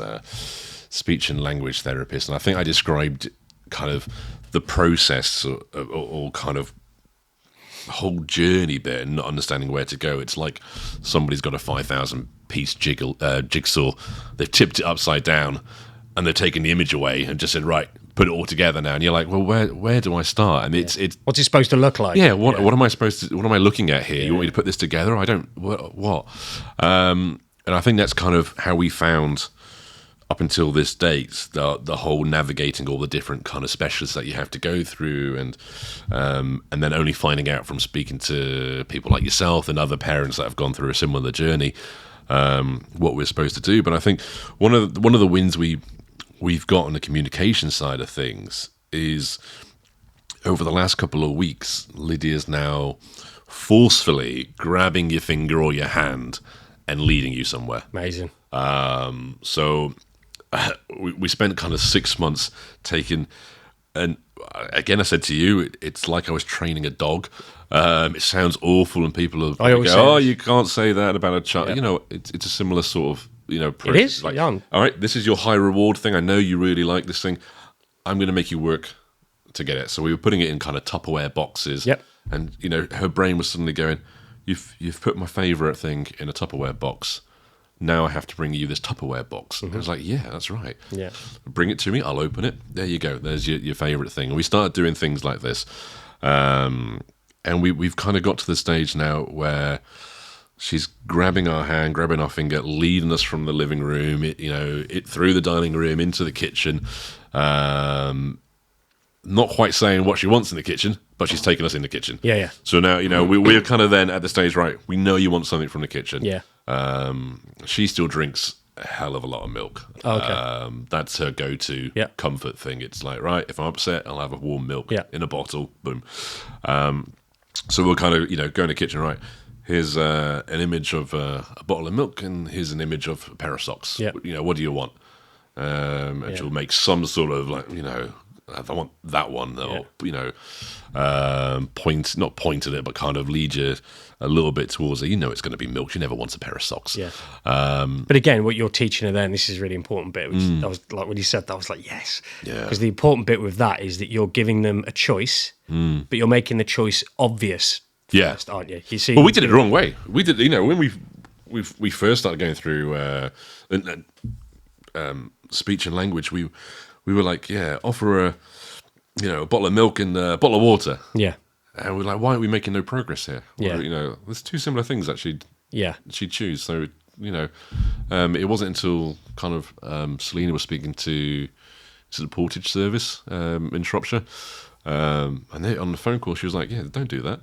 Speaker 2: speech and language therapists, and I think I described kind of the process or kind of whole journey there, not understanding where to go. It's like somebody's got a 5,000 piece jigsaw, they've tipped it upside down, and they've taken the image away and just said, right, put it all together now. And you're like, well, where do I start? And it's
Speaker 1: what's it supposed to look like?
Speaker 2: Yeah, what am I supposed to? What am I looking at here? You want me to put this together? I don't. What? And I think that's kind of how we found up until this date the whole navigating all the different kind of specialists that you have to go through, and then only finding out from speaking to people like yourself and other parents that have gone through a similar journey what we're supposed to do. But I think one of the wins we've got on the communication side of things is over the last couple of weeks, Lydia's now forcefully grabbing your finger or your hand and leading you somewhere.
Speaker 1: Amazing.
Speaker 2: So we spent kind of 6 months taking, and again, I said to you, it's like I was training a dog. It sounds awful, and people are go, you can't say that about a child. Yeah. You know, it's a similar sort of, process.
Speaker 1: It is
Speaker 2: like,
Speaker 1: young.
Speaker 2: All right, this is your high reward thing. I know you really like this thing. I'm going to make you work to get it. So we were putting it in kind of Tupperware boxes.
Speaker 1: Yep.
Speaker 2: And her brain was suddenly going, you've put my favourite thing in a Tupperware box. Now I have to bring you this Tupperware box. Mm-hmm. I was like, yeah, that's right.
Speaker 1: Yeah.
Speaker 2: Bring it to me. I'll open it. There you go. There's your favourite thing. And we started doing things like this. And we've kind of got to the stage now where she's grabbing our hand, grabbing our finger, leading us from the living room, it through the dining room into the kitchen. Not quite saying what she wants in the kitchen, but she's taking us in the kitchen.
Speaker 1: Yeah, yeah.
Speaker 2: So now, we're kind of then at the stage, right, we know you want something from the kitchen.
Speaker 1: Yeah.
Speaker 2: She still drinks a hell of a lot of milk.
Speaker 1: Oh, okay.
Speaker 2: That's her go-to comfort thing. It's like, right, if I'm upset, I'll have a warm milk in a bottle. Boom. So we'll kind of, go in the kitchen, right, here's an image of a bottle of milk, and here's an image of a pair of socks.
Speaker 1: Yeah.
Speaker 2: What do you want? And she'll make some sort of like, I want that one, or not point at it, but kind of lead you a little bit towards it. It's going to be milk. She never wants a pair of socks.
Speaker 1: Yeah. But again, what you're teaching her then, this is a really important bit. Which that was like when you said that, I was like, yes. Yeah. Because the important bit with that is that you're giving them a choice, but you're making the choice obvious. First, aren't you? You see.
Speaker 2: Well, we did it the wrong way. We did, when we first started going through speech and language, we were like, offer a bottle of milk and a bottle of water. Yeah. And we're like, why aren't we making no progress here? Well, there's two similar things that she'd choose. So, it wasn't until kind of Selena was speaking to the Portage service in Shropshire. And they, on the phone call, she was like, don't do that.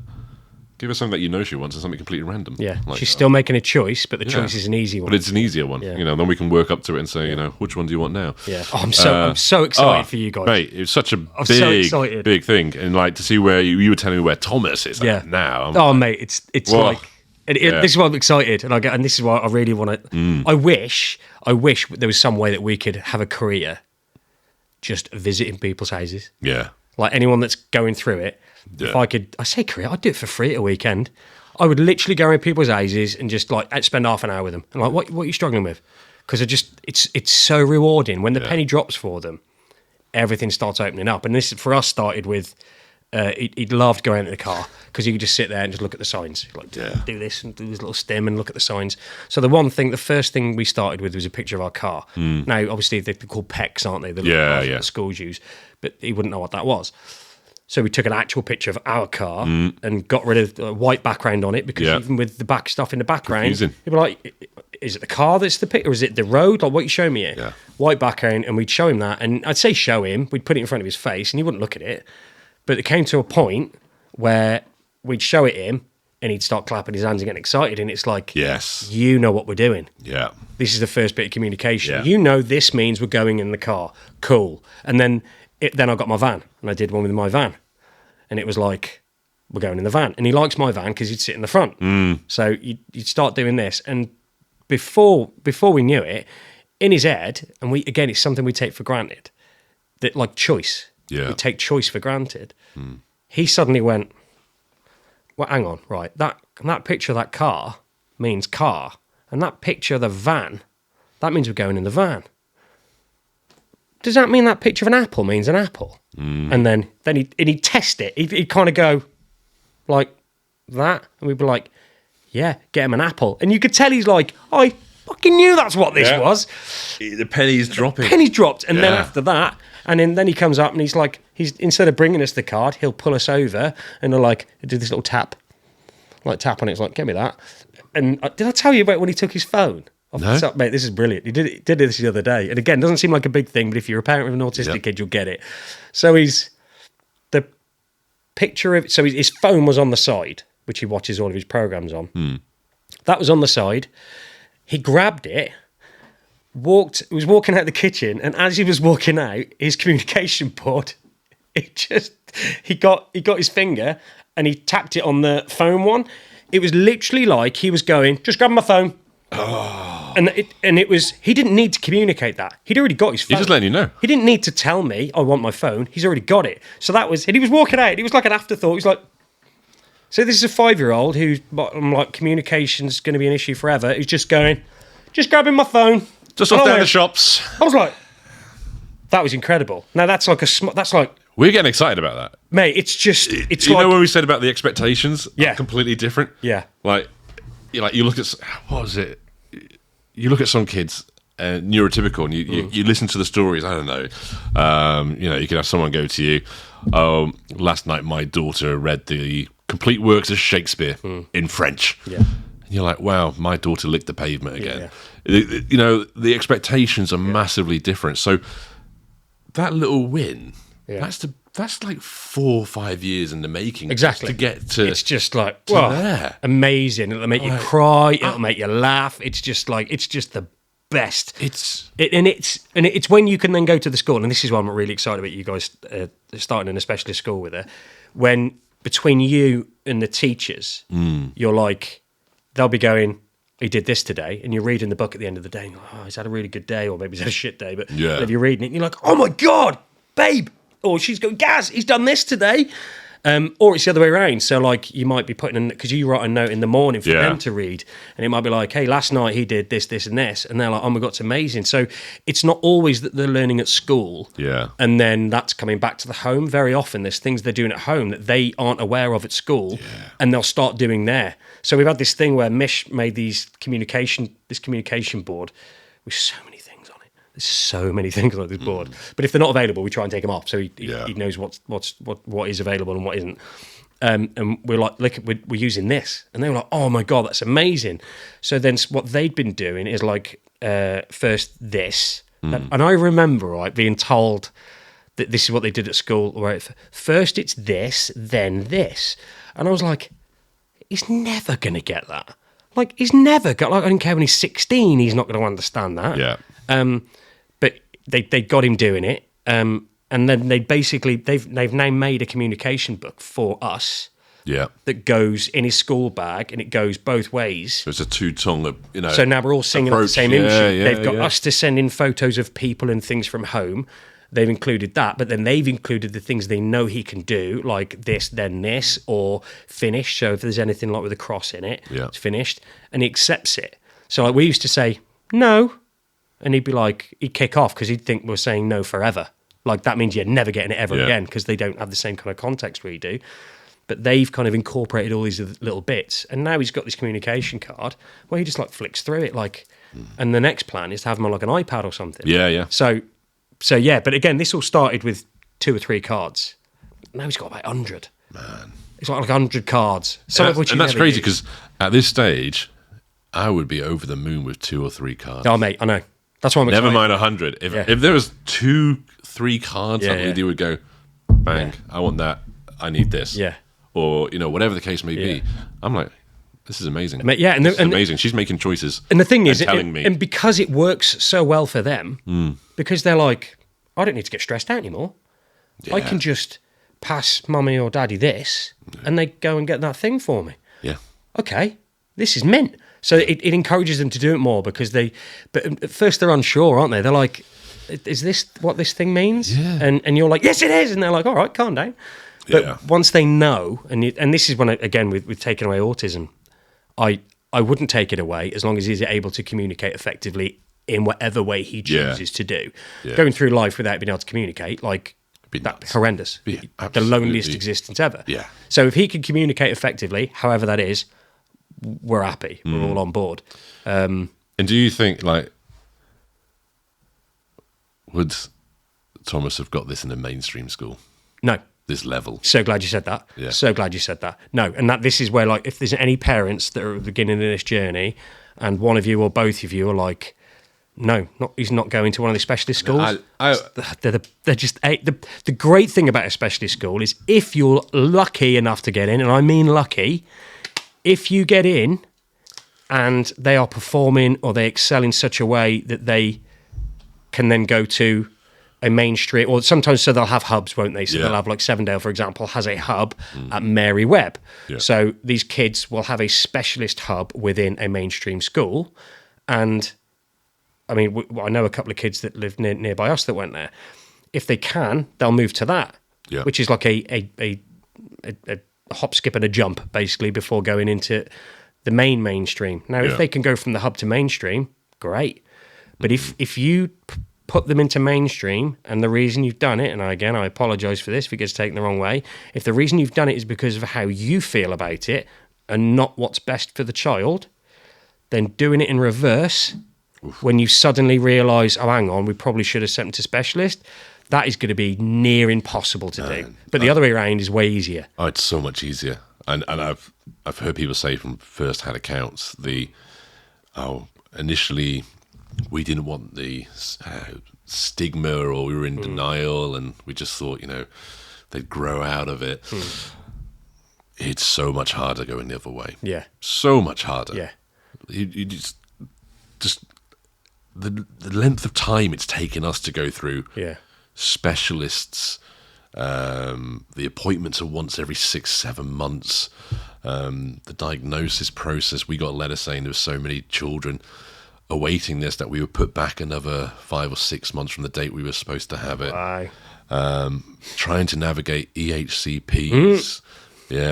Speaker 2: Give her something that she wants and something completely random. Yeah,
Speaker 1: like, she's still making a choice, but the choice is an easy one.
Speaker 2: But it's an easier one. Yeah. Then we can work up to it and say, which one do you want now?
Speaker 1: Yeah. Oh, I'm so excited for you guys.
Speaker 2: Mate, it's such a big thing. And like to see where you were telling me where Thomas is now.
Speaker 1: Mate, it's like... this is why I'm excited, and this is why I really want to... I wish there was some way that we could have a career just visiting people's houses. Yeah. Like anyone that's going through it. Yeah. If I say career, I'd do it for free at a weekend. I would literally go in people's houses and just like spend half an hour with them. And like, what are you struggling with? Because it's so rewarding when the penny drops for them. Everything starts opening up, and this for us started with. He loved going into the car because he could just sit there and just look at the signs, like do this and do this little stem and look at the signs. So the first thing we started with was a picture of our car. Now, obviously, they're called PECs, aren't they? The that schools use, but he wouldn't know what that was. So we took an actual picture of our car and got rid of the white background on it because even with the back stuff in the background, he'd be like, is it the car that's the picture or is it the road? Like, what are you showing me here? Yeah. White background, and we'd show him that. And I'd say show him. We'd put it in front of his face and he wouldn't look at it. But it came to a point where we'd show it him. and he'd start clapping his hands and getting excited. And it's like,
Speaker 2: Yes.
Speaker 1: you know what we're doing.
Speaker 2: Yeah.
Speaker 1: This is the first bit of communication.
Speaker 2: Yeah.
Speaker 1: You know this means we're going in the car. Cool. And then I got my van, and I did one with my van. And it was like, we're going in the van. And he likes my van because he'd sit in the front. So you'd start doing this. And before we knew it, in his head, and it's something we take for granted, that like choice.
Speaker 2: Yeah.
Speaker 1: We take choice for granted. He suddenly went, well, hang on, right, that picture of that car means car, and that picture of the van, that means we're going in the van. Does that mean that picture of an apple means an apple? And then he'd test it. He'd kind of go like that, and we'd be like, yeah, get him an apple. And you could tell he's like, I fucking knew that's what this was.
Speaker 2: The penny's dropping.
Speaker 1: Penny's dropped. And then after that, and then he comes up and he's like, instead of bringing us the card, he'll pull us over and he'll like do this little tap on it. It's like, get me that. And did I tell you about when he took his phone?
Speaker 2: No.
Speaker 1: Mate, this is brilliant. He did this the other day. And again, it doesn't seem like a big thing, but if you're a parent with an autistic kid, you'll get it. So the picture of, so his phone was on the side, which he watches all of his programs on. That was on the side. He grabbed it, was walking out the kitchen, and as he was walking out, his communication board, he got his finger and he tapped it on the phone one. It was literally like he was going, just grab my phone. Oh. And it was, he didn't need to communicate that. He'd already got his phone.
Speaker 2: He's just letting you know.
Speaker 1: He didn't need to tell me, I want my phone. He's already got it. So that was, and he was walking out. It was like an afterthought. He was like, so this is a 5-year-old who's, I'm like, communication's going to be an issue forever. Who's just going, just grabbing my phone.
Speaker 2: Just off down the shops.
Speaker 1: I was like, that was incredible. Now that's like that's like,
Speaker 2: we're getting excited about that.
Speaker 1: Mate, it's
Speaker 2: you
Speaker 1: like,
Speaker 2: know when we said about the expectations?
Speaker 1: Yeah.
Speaker 2: Are completely different.
Speaker 1: Yeah.
Speaker 2: Like you look at, what was it? You look at some kids, neurotypical, and you listen to the stories. I don't know. You can have someone go to you. Last night my daughter read the complete works of Shakespeare in French.
Speaker 1: Yeah.
Speaker 2: And you're like, wow, my daughter licked the pavement again. Yeah. The expectations are massively different. So that little win, that's like 4 or 5 years in the making.
Speaker 1: Exactly.
Speaker 2: To get to,
Speaker 1: it's just like, wow, amazing. It'll make you cry. It'll make you laugh. It's just the best. It's when you can then go to the school, and this is why I'm really excited about you guys starting in a specialist school with her. When between you and the teachers, you're like, they'll be going, he did this today, and you're reading the book at the end of the day, and you're like, oh, he's had a really good day, or maybe he's had a shit day, but if you're reading it, and you're like, oh my God, babe, or she's going, Gaz, he's done this today. Or it's the other way around. So, like, you might be putting in, because you write a note in the morning for them to read, and it might be like, hey, last night he did this, this, and this. And they're like, oh my God, it's amazing. So, it's not always that they're learning at school.
Speaker 2: Yeah.
Speaker 1: And then that's coming back to the home. Very often, there's things they're doing at home that they aren't aware of at school, and they'll start doing there. So, we've had this thing where Mish made this communication board with so many things. There's so many things on this board, but if they're not available, we try and take them off so he knows what is available and what isn't. And we're like, look, we're using this, and they were like, oh my God, that's amazing. So then what they'd been doing is like first this, and I remember being told that this is what they did at school. Right, first it's this, then this, and I was like, he's never gonna get that. Like he's never got. Like I don't care when he's 16, he's not going to understand that.
Speaker 2: Yeah.
Speaker 1: But they got him doing it, and then they've now made a communication book for us.
Speaker 2: Yeah.
Speaker 1: That goes in his school bag, and it goes both ways.
Speaker 2: So it's a two-tongue,
Speaker 1: So now we're all singing
Speaker 2: approach.
Speaker 1: the same hymn sheet.
Speaker 2: Yeah,
Speaker 1: They've got us to send in photos of people and things from home. They've included that, but then they've included the things they know he can do, like this, then this, or finish. So if there's anything like with a cross in it, it's finished, and he accepts it. So like we used to say no. And he'd be like, he'd kick off because he'd think we're saying no forever. Like that means you're never getting it ever again because they don't have the same kind of context we do. But they've kind of incorporated all these little bits. And now he's got this communication card where he just like flicks through it. And the next plan is to have him on like an iPad or something.
Speaker 2: Yeah, yeah.
Speaker 1: So yeah, but again, this all started with 2 or 3 cards. Now he's got about 100.
Speaker 2: Man.
Speaker 1: It's like 100 cards. Some of which
Speaker 2: and that's crazy because at this stage, I would be over the moon with 2 or 3 cards.
Speaker 1: Oh, mate, I know. That's why I'm excited.
Speaker 2: Never mind 100. If there was 2, 3 cards, you would go, bang, I want that. I need this.
Speaker 1: Yeah.
Speaker 2: or whatever the case may be. I'm like, this is amazing.
Speaker 1: Yeah,
Speaker 2: this is amazing. She's making choices.
Speaker 1: And the thing is,
Speaker 2: telling me,
Speaker 1: and because it works so well for them, because they're like, I don't need to get stressed out anymore.
Speaker 2: Yeah.
Speaker 1: I can just pass mummy or daddy this, and they go and get that thing for me.
Speaker 2: Yeah.
Speaker 1: Okay, this is mint. So it encourages them to do it more because but at first they're unsure, aren't they? They're like, is this what this thing means?
Speaker 2: Yeah.
Speaker 1: And you're like, yes, it is. And they're like, all right, calm down. But once they know, and this is when, again, with taking away autism, I wouldn't take it away as long as he's able to communicate effectively in whatever way he chooses to do.
Speaker 2: Yeah.
Speaker 1: Going through life without being able to communicate, like, that's horrendous. The loneliest existence ever.
Speaker 2: Yeah.
Speaker 1: So if he can communicate effectively, however that is, we're happy. We're all on board.
Speaker 2: And do you think, like, would Thomas have got this in a mainstream school?
Speaker 1: No.
Speaker 2: This level?
Speaker 1: So glad you said that.
Speaker 2: Yeah.
Speaker 1: So glad you said that. No, and this is where, like, if there's any parents that are at the beginning of this journey and one of you or both of you are like, no, he's not going to one of these specialist schools. They're just the great thing about a specialist school is if you're lucky enough to get in, and I mean lucky, if you get in and they are performing or they excel in such a way that they can then go to a mainstream, or sometimes so they'll have hubs, won't they? So they'll have, like, Sevendale, for example, has a hub at Mary Webb. Yeah. So these kids will have a specialist hub within a mainstream school, and I mean, I know a couple of kids that live nearby us that went there. If they can, they'll move to that, which is like a hop, skip, and a jump, basically, before going into the mainstream. Now, if they can go from the hub to mainstream, great. But if you put them into mainstream, and the reason you've done it, and again, I apologise for this if it gets taken the wrong way, if the reason you've done it is because of how you feel about it and not what's best for the child, then doing it in reverse... When you suddenly realise, oh, hang on, we probably should have sent them to specialist, that is going to be near impossible to do. But the other way around is way easier.
Speaker 2: Oh, it's so much easier. And I've heard people say from first-hand accounts, initially we didn't want the stigma, or we were in denial, and we just thought, they'd grow out of it. It's so much harder going the other way.
Speaker 1: Yeah.
Speaker 2: So much harder.
Speaker 1: Yeah.
Speaker 2: You just the length of time it's taken us to go through specialists, the appointments are once every 6-7 months, the diagnosis process. We got a letter saying there were so many children awaiting this that we were put back another 5 or 6 months from the date we were supposed to have it.
Speaker 1: Aye.
Speaker 2: Trying to navigate EHCPs,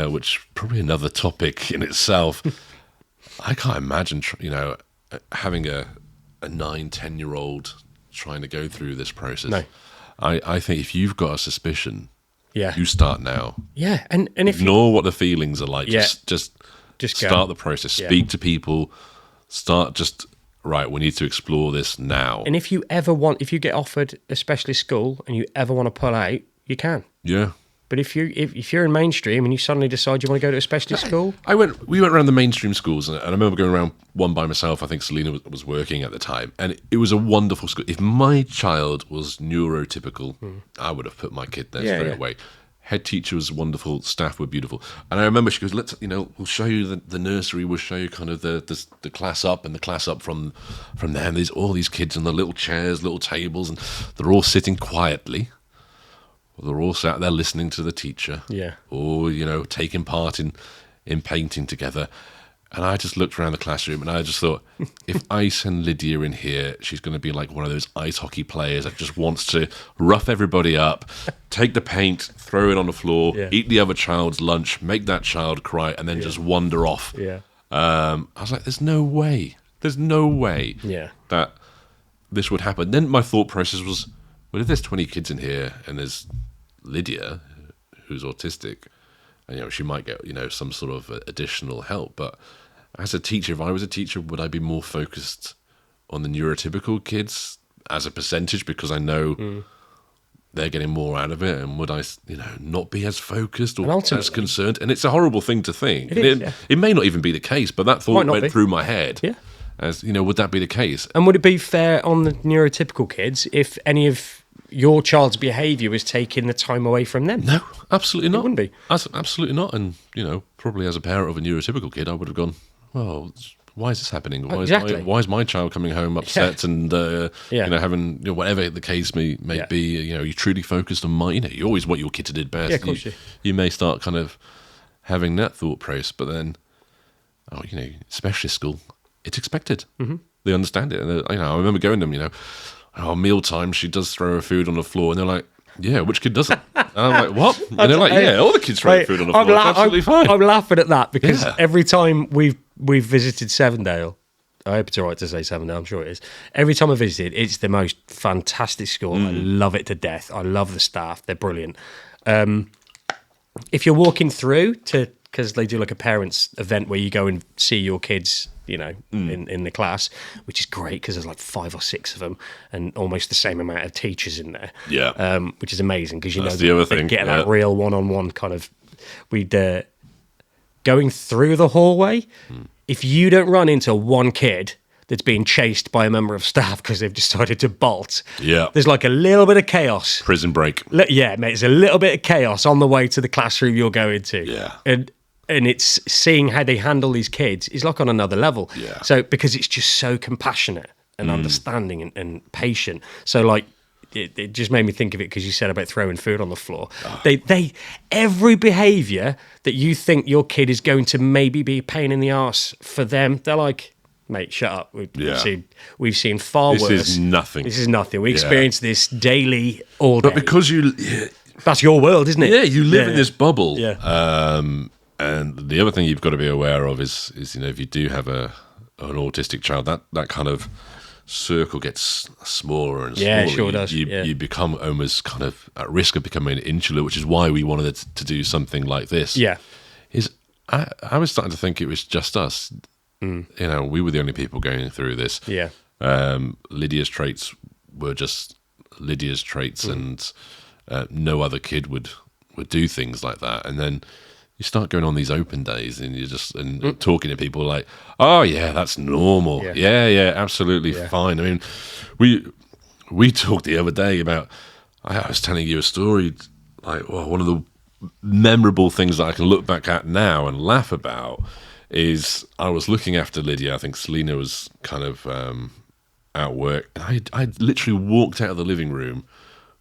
Speaker 2: which probably another topic in itself. I can't imagine, having a 9-10-year-old trying to go through this process. No. I think if you've got a suspicion, you start now.
Speaker 1: Yeah, and if
Speaker 2: ignore what the feelings are like. Just start
Speaker 1: go.
Speaker 2: The process. Speak to people. We need to explore this now.
Speaker 1: And if you get offered a specialist school and you ever want to pull out, you can.
Speaker 2: Yeah.
Speaker 1: But if you're in mainstream and you suddenly decide you want to go to a specialist school,
Speaker 2: we went around the mainstream schools, and I remember going around one by myself. I think Selena was working at the time, and it was a wonderful school. If my child was neurotypical, I would have put my kid there straight away. Head teacher was wonderful, staff were beautiful, and I remember she goes, we'll show you the nursery, we'll show you kind of the class up and the class up from there. And there's all these kids on the little chairs, little tables, and they're all sitting quietly. They're all sat there listening to the teacher, or taking part in painting together. And I just looked around the classroom, and I just thought, if I send Lydia in here, she's going to be like one of those ice hockey players that just wants to rough everybody up, take the paint, throw it on the floor, eat the other child's lunch, make that child cry, and then just wander off. I was like, there's no way that this would happen. Then my thought process was, well, if there's 20 kids in here and there's Lydia, who's autistic, and she might get some sort of additional help. But as a teacher, if I was a teacher, would I be more focused on the neurotypical kids as a percentage because I know they're getting more out of it, and would I not be as focused or as concerned? And it's a horrible thing to think. It may not even be the case, but that thought went through my head. As would that be the case?
Speaker 1: And would it be fair on the neurotypical kids if any of your child's behaviour was taking the time away from them.
Speaker 2: No, absolutely not.
Speaker 1: It wouldn't be.
Speaker 2: Absolutely not. And, probably as a parent of a neurotypical kid, I would have gone, well, why is this happening? Why is my child coming home upset and, having, whatever the case may be, you're truly focused on you always want your kid to do best.
Speaker 1: Yeah, of course
Speaker 2: you may start kind of having that thought process, but then, specialist school, it's expected. Mm-hmm. They understand it. And, I remember going to them, mealtime, she does throw her food on the floor, and they're like, yeah, which kid doesn't? And I'm like, what? And they're like, yeah, all the kids throw food on the floor. It's absolutely fine.
Speaker 1: I'm laughing at that because every time we've visited Sevendale, I hope it's all right to say Sevendale, I'm sure it is. Every time I visit, it's the most fantastic school. I love it to death. I love the staff. They're brilliant. If you're walking through because they do like a parents event where you go and see your kids, in the class, which is great because there's like 5 or 6 of them and almost the same amount of teachers in there.
Speaker 2: Yeah.
Speaker 1: Which is amazing because
Speaker 2: the other thing.
Speaker 1: Get that real one-on-one kind of. We'd going through the hallway. If you don't run into one kid that's being chased by a member of staff because they've decided to bolt, there's like a little bit of chaos.
Speaker 2: Prison break.
Speaker 1: Yeah, mate, there's a little bit of chaos on the way to the classroom you're going to.
Speaker 2: Yeah.
Speaker 1: And it's seeing how they handle these kids is like on another level.
Speaker 2: Yeah.
Speaker 1: So because it's just so compassionate and understanding and patient. So like it just made me think of it because you said about throwing food on the floor. Oh. They every behaviour that you think your kid is going to maybe be a pain in the arse for them, they're like, mate, shut up. We've seen far worse.
Speaker 2: This is nothing.
Speaker 1: We experience this daily, all day.
Speaker 2: But because
Speaker 1: that's your world, isn't it?
Speaker 2: Yeah, you live in this bubble.
Speaker 1: Yeah.
Speaker 2: And the other thing you've got to be aware of is if you do have an autistic child, that kind of circle gets smaller and smaller.
Speaker 1: Yeah, it sure does.
Speaker 2: You become almost kind of at risk of becoming insular, which is why we wanted to do something like this.
Speaker 1: Yeah.
Speaker 2: I was starting to think it was just us. We were the only people going through this.
Speaker 1: Yeah.
Speaker 2: Lydia's traits were just Lydia's traits, and no other kid would do things like that. And then you start going on these open days, and you're just talking to people like, oh yeah, that's normal. Yeah, absolutely fine. I mean, we talked the other day about. I was telling you a story, like one of the memorable things that I can look back at now and laugh about is I was looking after Lydia. I think Selena was kind of at work, and I literally walked out of the living room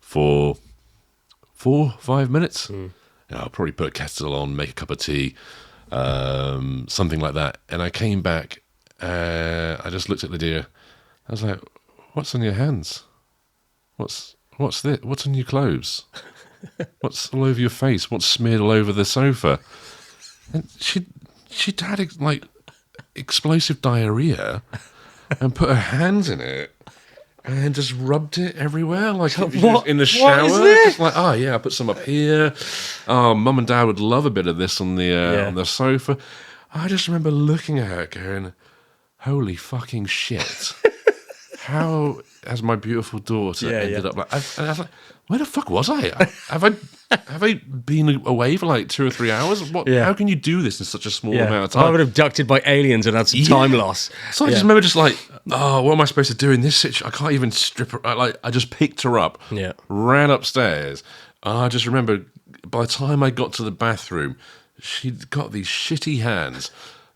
Speaker 2: for 4-5 minutes. I'll probably put a kettle on, make a cup of tea, something like that. And I came back, I just looked at Lydia. I was like, what's on your hands? What's this? What's on your clothes? What's all over your face? What's smeared all over the sofa? And she'd had like explosive diarrhea and put her hands in it and just rubbed it everywhere, like in the shower. Just like, oh yeah, I put some up here. Oh, mum and dad would love a bit of this on the sofa. I just remember looking at her going, holy fucking shit. How has my beautiful daughter ended up like? And I was like, where the fuck was I? Have I been away for like 2 or 3 hours? What? How can you do this in such a small amount of time?
Speaker 1: I would have abducted by aliens and had some time loss.
Speaker 2: So I just remember just like, oh, what am I supposed to do in this situation? I can't even strip her. I just picked her up, ran upstairs. I just remember by the time I got to the bathroom, she'd got these shitty hands.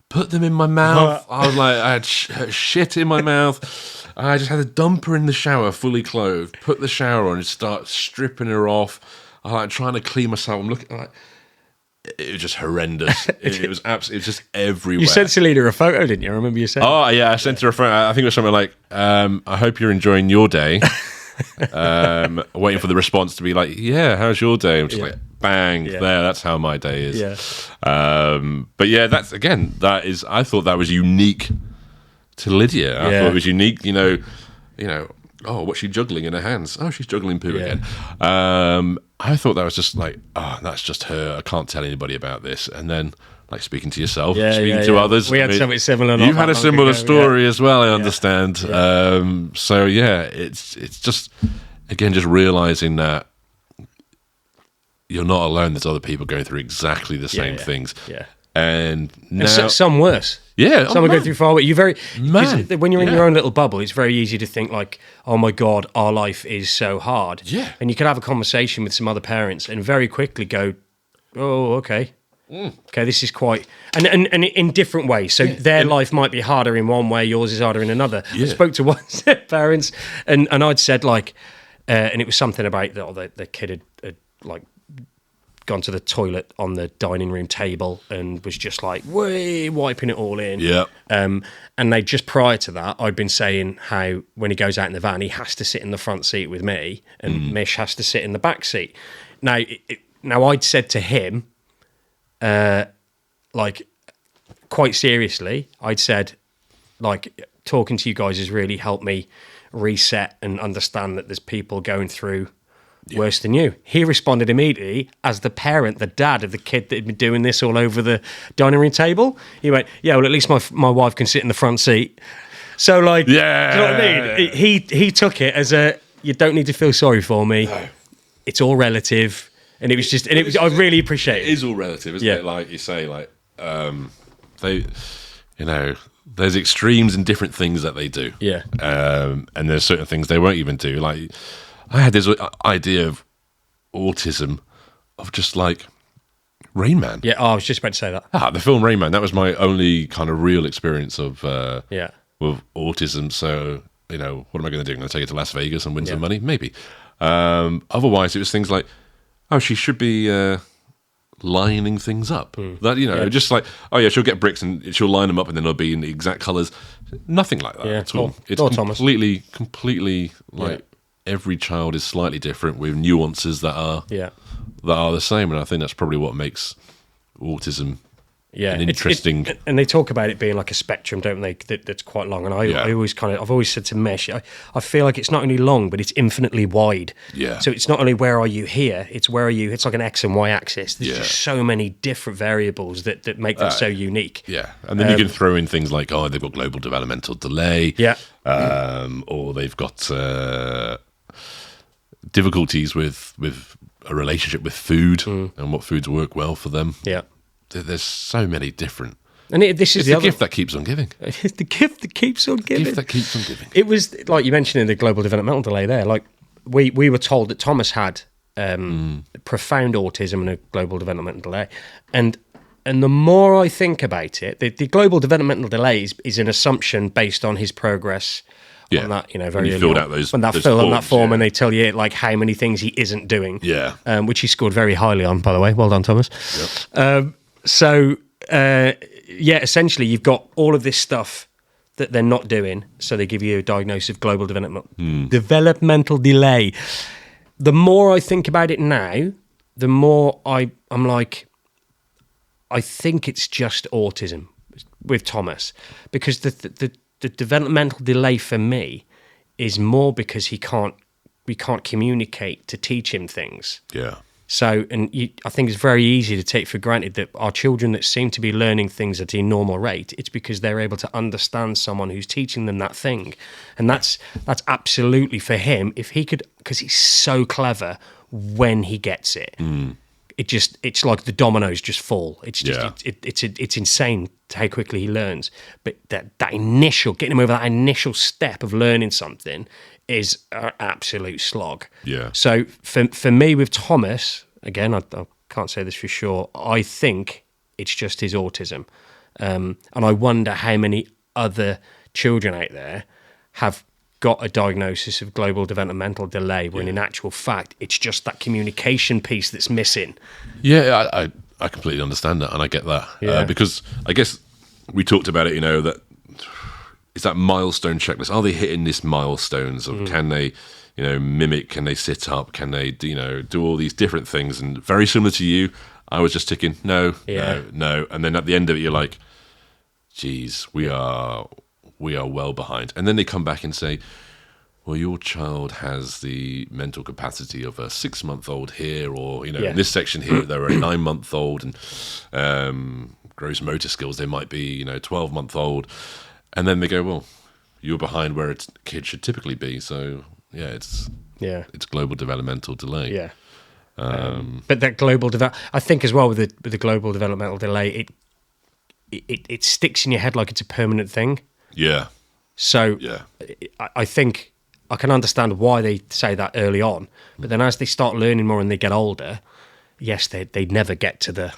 Speaker 2: Put them in my mouth. I was like, I had shit in my mouth. I just had to dump her in the shower, fully clothed. Put the shower on and start stripping her off. I like trying to clean myself. I'm looking like it was just horrendous. It was absolutely. It was just everywhere.
Speaker 1: You sent Selena a photo, didn't you? I remember you saying.
Speaker 2: Oh yeah, I sent her a photo. I think it was something like, "I hope you're enjoying your day." Waiting for the response to be like, "Yeah, how's your day?" I'm just like, bang, there. That's how my day is. But yeah, that's again. That is. I thought that was unique to Lydia. I thought it was unique. Oh, what's she juggling in her hands? Oh, she's juggling poo again. I thought that was just like, oh, that's just her. I can't tell anybody about this. And then, like speaking to yourself, speaking to others.
Speaker 1: We had something similar.
Speaker 2: You've had a similar story as well, I understand. So yeah, it's just, again, just realizing that you're not alone. There's other people going through exactly the same things.
Speaker 1: Yeah.
Speaker 2: And now,
Speaker 1: some worse.
Speaker 2: Yeah,
Speaker 1: some will go through far. But you when you're in
Speaker 2: yeah.
Speaker 1: your own little bubble, it's very easy to think like, "Oh my God, our life is so hard."
Speaker 2: Yeah.
Speaker 1: And you can have a conversation with some other parents and very quickly go, "Oh, okay, okay, this is quite," and in different ways. So their life might be harder in one way, yours is harder in another.
Speaker 2: Yeah.
Speaker 1: I spoke to one set of parents, and I'd said like, and it was something about the kid had like gone to the toilet on the dining room table and was just like wiping it all in.
Speaker 2: Yeah.
Speaker 1: And they just prior to that, I'd been saying how when he goes out in the van, he has to sit in the front seat with me, and Mish has to sit in the back seat. Now, now I'd said to him, like quite seriously, I'd said, like, talking to you guys has really helped me reset and understand that there's people going through worse than you. He responded immediately as the parent, the dad of the kid that had been doing this all over the dining room table. He went, "Yeah, well, at least my wife can sit in the front seat." So, like, do you know what I mean? He took it as you don't need to feel sorry for me. No. It's all relative. And it was just, I really appreciate it.
Speaker 2: It is all relative, isn't it? Like you say, like, they, there's extremes in different things that they do.
Speaker 1: Yeah.
Speaker 2: And there's certain things they won't even do. Like, I had this idea of autism of just like Rain Man.
Speaker 1: Yeah, I was just about to say that.
Speaker 2: The film Rain Man. That was my only kind of real experience of with autism. So, what am I going to do? I'm going to take it to Las Vegas and win some money? Maybe. Otherwise, it was things like, she should be lining things up. That, just like, she'll get bricks and she'll line them up and then they'll be in the exact colours. Nothing like that at all. It's completely like... Every child is slightly different with nuances that are the same, and I think that's probably what makes autism an interesting.
Speaker 1: And they talk about it being like a spectrum, don't they? That's quite long. And I always I've always said to Mesh, I feel like it's not only long, but it's infinitely wide.
Speaker 2: Yeah.
Speaker 1: So it's not only where are you here, it's where are you. It's like an X and Y axis. There's just so many different variables that make them so unique.
Speaker 2: Yeah, and then you can throw in things like they've got global developmental delay.
Speaker 1: Yeah.
Speaker 2: Or they've got difficulties with a relationship with food and what foods work well for them.
Speaker 1: Yeah.
Speaker 2: There's so many different.
Speaker 1: And this is
Speaker 2: the gift that keeps on giving.
Speaker 1: It's the gift that keeps on giving.
Speaker 2: The gift that keeps on giving.
Speaker 1: It was like you mentioned in the global developmental delay there. Like we were told that Thomas had profound autism and a global developmental delay, and the more I think about it, the global developmental delay is an assumption based on his progress. On that, very
Speaker 2: filled out those
Speaker 1: on that form, and they tell you like how many things he isn't doing.
Speaker 2: Yeah,
Speaker 1: which he scored very highly on, by the way. Well done, Thomas.
Speaker 2: Yep.
Speaker 1: Essentially, you've got all of this stuff that they're not doing, so they give you a diagnosis of global developmental delay. The more I think about it now, the more I'm like, I think it's just autism with Thomas, because the developmental delay for me is more because we can't communicate to teach him things.
Speaker 2: Yeah.
Speaker 1: So, I think it's very easy to take for granted that our children that seem to be learning things at a normal rate, it's because they're able to understand someone who's teaching them that thing. And that's absolutely for him, if he could, because he's so clever when he gets it. It's like the dominoes just fall. It's just it's insane how quickly he learns. But that initial, getting him over that initial step of learning something is an absolute slog.
Speaker 2: Yeah.
Speaker 1: So for me with Thomas, again, I can't say this for sure, I think it's just his autism. And I wonder how many other children out there have got a diagnosis of global developmental delay when in actual fact it's just that communication piece that's missing.
Speaker 2: Yeah, I completely understand that, and I get that. Because I guess we talked about it, that it's that milestone checklist. Are they hitting this milestones? Or can they, mimic? Can they sit up? Can they, do all these different things? And very similar to you, I was just ticking no. And then at the end of it, you're like, geez, we are well behind. And then they come back and say, well, your child has the mental capacity of a 6-month-old here, or, in this section here, they're a 9-month-old, and gross motor skills, they might be, 12-month-old. And then they go, well, you're behind where a kid should typically be. So, it's global developmental delay.
Speaker 1: Yeah. But that global I think as well with the global developmental delay, it sticks in your head like it's a permanent thing.
Speaker 2: Yeah.
Speaker 1: So
Speaker 2: Yeah.
Speaker 1: I think I can understand why they say that early on, but then as they start learning more and they get older, yes, they never get to the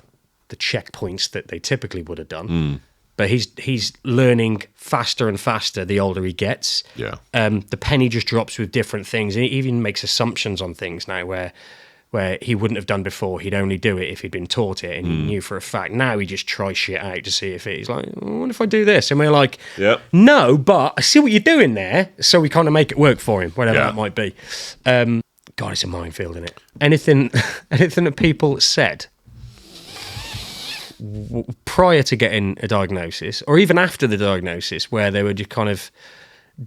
Speaker 1: checkpoints that they typically would have done. But he's learning faster and faster the older he gets.
Speaker 2: Yeah.
Speaker 1: The penny just drops with different things. And he even makes assumptions on things now where he wouldn't have done before. He'd only do it if he'd been taught it and he knew for a fact. Now he just tries shit out to see if he's like, I wonder if I do this. And we're like, no, but I see what you're doing there. So we kind of make it work for him, whatever that might be. God, it's a minefield, isn't it? Anything that people said prior to getting a diagnosis or even after the diagnosis where they were just kind of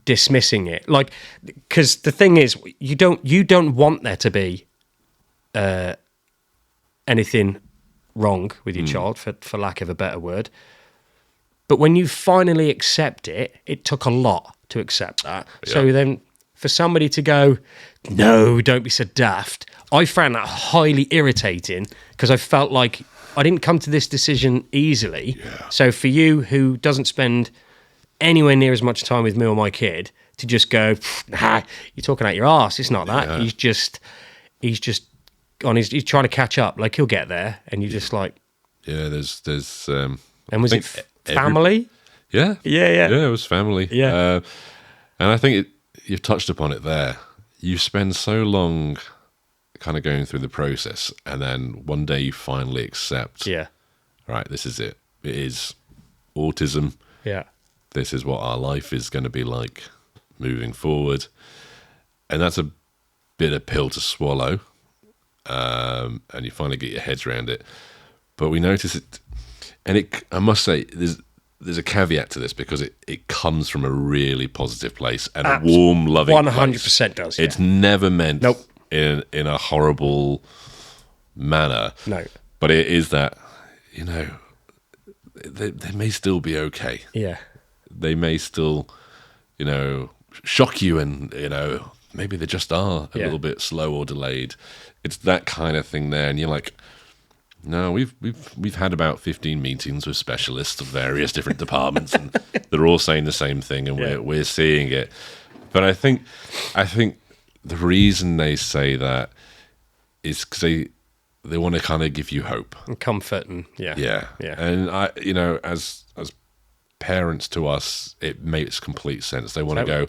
Speaker 1: dismissing it, like, because the thing is, you don't want there to be anything wrong with your child, for lack of a better word. But when you finally accept it, it took a lot to accept that. So then for somebody to go, no, don't be so daft, I found that highly irritating because I felt like I didn't come to this decision easily. So for you, who doesn't spend anywhere near as much time with me or my kid, to just go, nah, you're talking out your arse. It's not that. He's just he's trying to catch up. Like, he'll get there, and you're just like,
Speaker 2: there's
Speaker 1: and was it family?
Speaker 2: Yeah, it was family.
Speaker 1: Yeah.
Speaker 2: And I think you've touched upon it there. You spend so long kind of going through the process, and then one day you finally accept, right, this is it. It is autism.
Speaker 1: Yeah.
Speaker 2: This is what our life is going to be like moving forward. And that's a bitter pill to swallow. And you finally get your heads around it. But we notice it, and I must say, there's a caveat to this because it comes from a really positive place and a warm, loving
Speaker 1: 100%
Speaker 2: place.
Speaker 1: does.
Speaker 2: It's never meant
Speaker 1: Nope.
Speaker 2: in a horrible manner.
Speaker 1: No.
Speaker 2: But it is that, they may still be okay.
Speaker 1: Yeah.
Speaker 2: They may still, shock you, and maybe they just are a little bit slow or delayed. It's that kind of thing there, and you're like, no, we've had about 15 meetings with specialists of various different departments, and they're all saying the same thing, and we're seeing it. But I think the reason they say that is because they want to kind of give you hope
Speaker 1: And comfort, and
Speaker 2: yeah. And as parents to us, it makes complete sense. They want to go,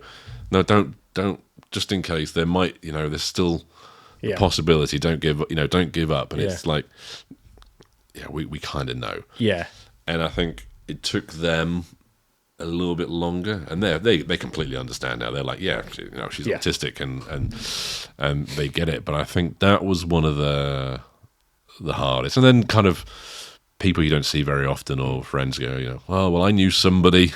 Speaker 2: no, don't, just in case there might, there's still a possibility. Don't give up. And it's like, we kind of know.
Speaker 1: Yeah.
Speaker 2: And I think it took them a little bit longer, and they completely understand now. They're like, she's autistic, and they get it. But I think that was one of the hardest. And then kind of people you don't see very often, or friends go, well, I knew somebody.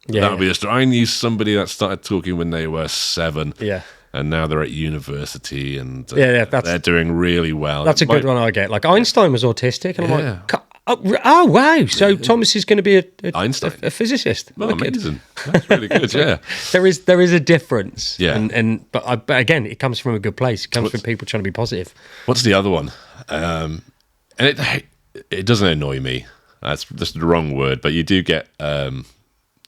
Speaker 2: That would be a story. I knew somebody that started talking when they were 7.
Speaker 1: Yeah.
Speaker 2: And now they're at university, and
Speaker 1: they're
Speaker 2: doing really well.
Speaker 1: That's a good one I get. Like, Einstein was autistic, and I'm like, oh wow! So Thomas is going to be
Speaker 2: Einstein,
Speaker 1: a physicist.
Speaker 2: Oh, amazing! That's really good. Yeah,
Speaker 1: there is a difference.
Speaker 2: Yeah,
Speaker 1: but again, it comes from a good place. It comes from people trying to be positive.
Speaker 2: What's the other one? And it doesn't annoy me. That's the wrong word, but you do get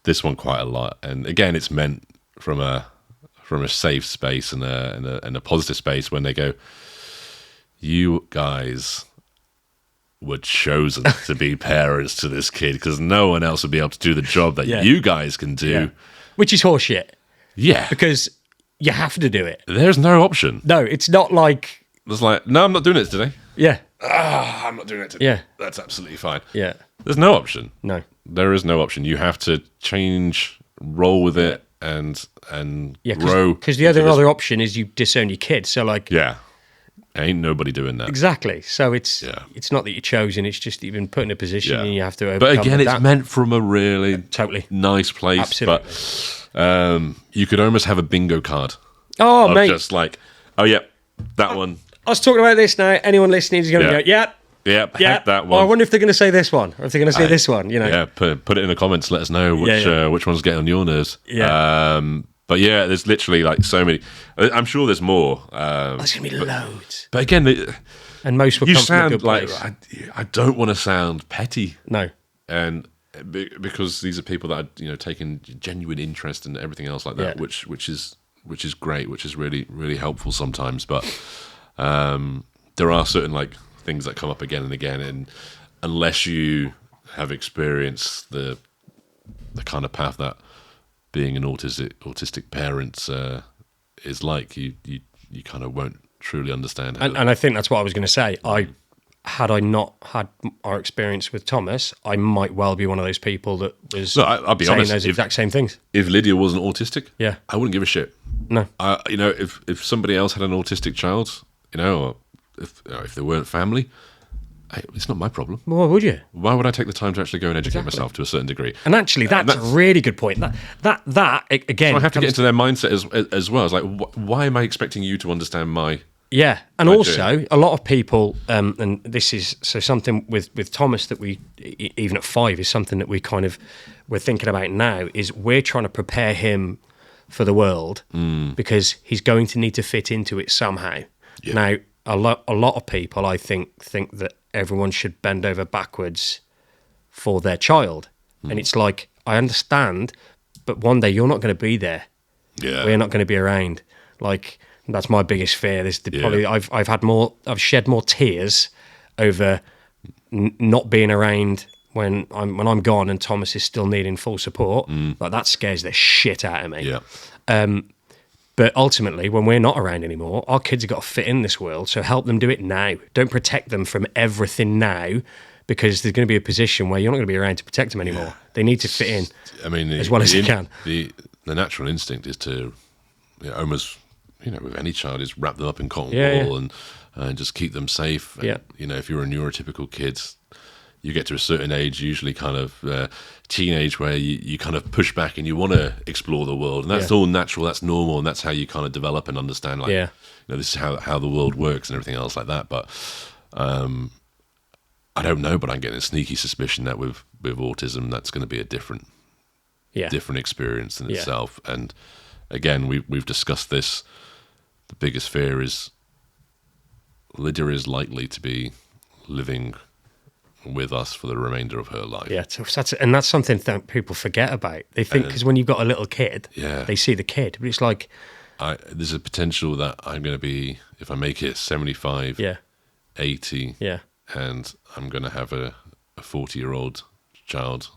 Speaker 2: this one quite a lot. And again, it's meant from a safe space and a positive space when they go, you guys were chosen to be parents to this kid because no one else would be able to do the job that you guys can do.
Speaker 1: Yeah. Which is horseshit.
Speaker 2: Yeah.
Speaker 1: Because you have to do it.
Speaker 2: There's no option.
Speaker 1: No, it's not like...
Speaker 2: It's like, no, I'm not doing it today.
Speaker 1: Yeah.
Speaker 2: I'm not doing it today.
Speaker 1: Yeah.
Speaker 2: That's absolutely fine.
Speaker 1: Yeah.
Speaker 2: There's no option.
Speaker 1: No.
Speaker 2: There is no option. You have to change, roll with it, and grow.
Speaker 1: Because the other option is you disown your kid. So like...
Speaker 2: Yeah. Ain't nobody doing that.
Speaker 1: Exactly. So it's not that you're chosen, it's just that you've been put in a position and you have to overcome.
Speaker 2: But again, it's meant from a really
Speaker 1: totally
Speaker 2: nice place.
Speaker 1: Absolutely.
Speaker 2: But you could almost have a bingo card.
Speaker 1: Oh, mate.
Speaker 2: Just like, that one.
Speaker 1: I was talking about this now. Anyone listening is going to go,
Speaker 2: heck that one.
Speaker 1: I wonder if they're going to say this one, or if they're going to say this one,
Speaker 2: Yeah, put it in the comments. Let us know which one's getting on your nerves.
Speaker 1: Yeah.
Speaker 2: But yeah, there's literally like so many. I'm sure there's more.
Speaker 1: There's going to be loads.
Speaker 2: But again,
Speaker 1: and most will
Speaker 2: you
Speaker 1: come from a
Speaker 2: sound
Speaker 1: good
Speaker 2: like
Speaker 1: place.
Speaker 2: I don't want to sound petty.
Speaker 1: No.
Speaker 2: And because these are people that are taking genuine interest in everything else like that,
Speaker 1: Yeah.
Speaker 2: which is great, which is really really helpful sometimes. But there are certain like things that come up again and again, and unless you have experienced the kind of path that being an autistic parent is like, you kind of won't truly understand.
Speaker 1: And I think that's what I was going to say. Had I not had our experience with Thomas, I might well be one of those people that was
Speaker 2: I'll be
Speaker 1: saying
Speaker 2: honest,
Speaker 1: those exact same things.
Speaker 2: If Lydia wasn't autistic,
Speaker 1: Yeah.
Speaker 2: I wouldn't give a shit.
Speaker 1: No.
Speaker 2: If somebody else had an autistic child, or if they weren't family, it's not my problem.
Speaker 1: Well, why would you?
Speaker 2: Why would I take the time to actually go and educate myself to a certain degree?
Speaker 1: And actually, that's a really good point. That again,
Speaker 2: So I have to get into their mindset as well. It's like, why am I expecting you to understand my...
Speaker 1: Yeah, and also a lot of people, and this is something with Thomas that we, even at 5, is something that we're thinking about now, is we're trying to prepare him for the world because he's going to need to fit into it somehow.
Speaker 2: Yeah.
Speaker 1: Now, a lot of people, I think that everyone should bend over backwards for their child, and it's like, I understand, but one day you're not going to be there.
Speaker 2: Yeah.
Speaker 1: We're not going to be around. Like, that's my biggest fear. Probably I've shed more tears over not being around when I'm gone and Thomas is still needing full support. Like, that scares the shit out of me.
Speaker 2: Yeah.
Speaker 1: But ultimately, when we're not around anymore, our kids have got to fit in this world. So help them do it now. Don't protect them from everything now, because there's going to be a position where you're not going to be around to protect them anymore. They need to fit in.
Speaker 2: I mean,
Speaker 1: as well as they can.
Speaker 2: The natural instinct is to almost, with any child, is wrap them up in cotton wool and just keep them safe. And, if you're a neurotypical kid, you get to a certain age, usually kind of teenage, where you kind of push back and you want to explore the world, and that's all natural, that's normal, and that's how you kind of develop and understand, like, this is how the world works and everything else like that. But I don't know, but I'm getting a sneaky suspicion that with autism, that's going to be a different experience in itself. And again, we've discussed this. The biggest fear is Lydia is likely to be living with us for the remainder of her life.
Speaker 1: Yeah, that's something that people forget about. They think, because when you've got a little kid, they see the kid, but it's like...
Speaker 2: there's a potential that I'm going to be, if I make it 75, 80, and I'm going to have a 40-year-old child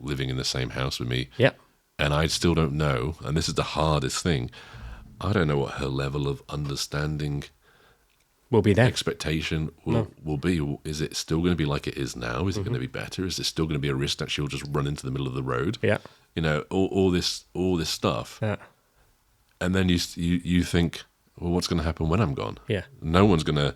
Speaker 2: living in the same house with me.
Speaker 1: Yeah.
Speaker 2: And I still don't know, and this is the hardest thing, I don't know what her level of understanding
Speaker 1: will be there.
Speaker 2: Expectation will be. Is it still going to be like it is now? Is it going to be better? Is there still going to be a risk that she'll just run into the middle of the road?
Speaker 1: Yeah.
Speaker 2: All this stuff.
Speaker 1: Yeah.
Speaker 2: And then you think, well, what's going to happen when I'm gone?
Speaker 1: Yeah.
Speaker 2: No one's going to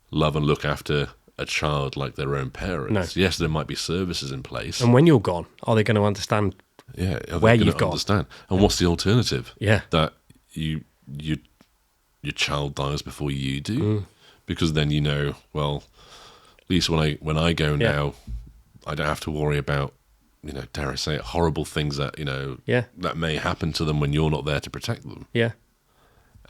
Speaker 2: love and look after a child like their own parents. No. Yes, there might be services in place.
Speaker 1: And when you're gone, are they going to understand where you've gone?
Speaker 2: Understand? And what's the alternative?
Speaker 1: Yeah.
Speaker 2: That your child dies before you do, because then well, at least when I go now, I don't have to worry about, dare I say it, horrible things that that may happen to them when you're not there to protect them.
Speaker 1: Yeah.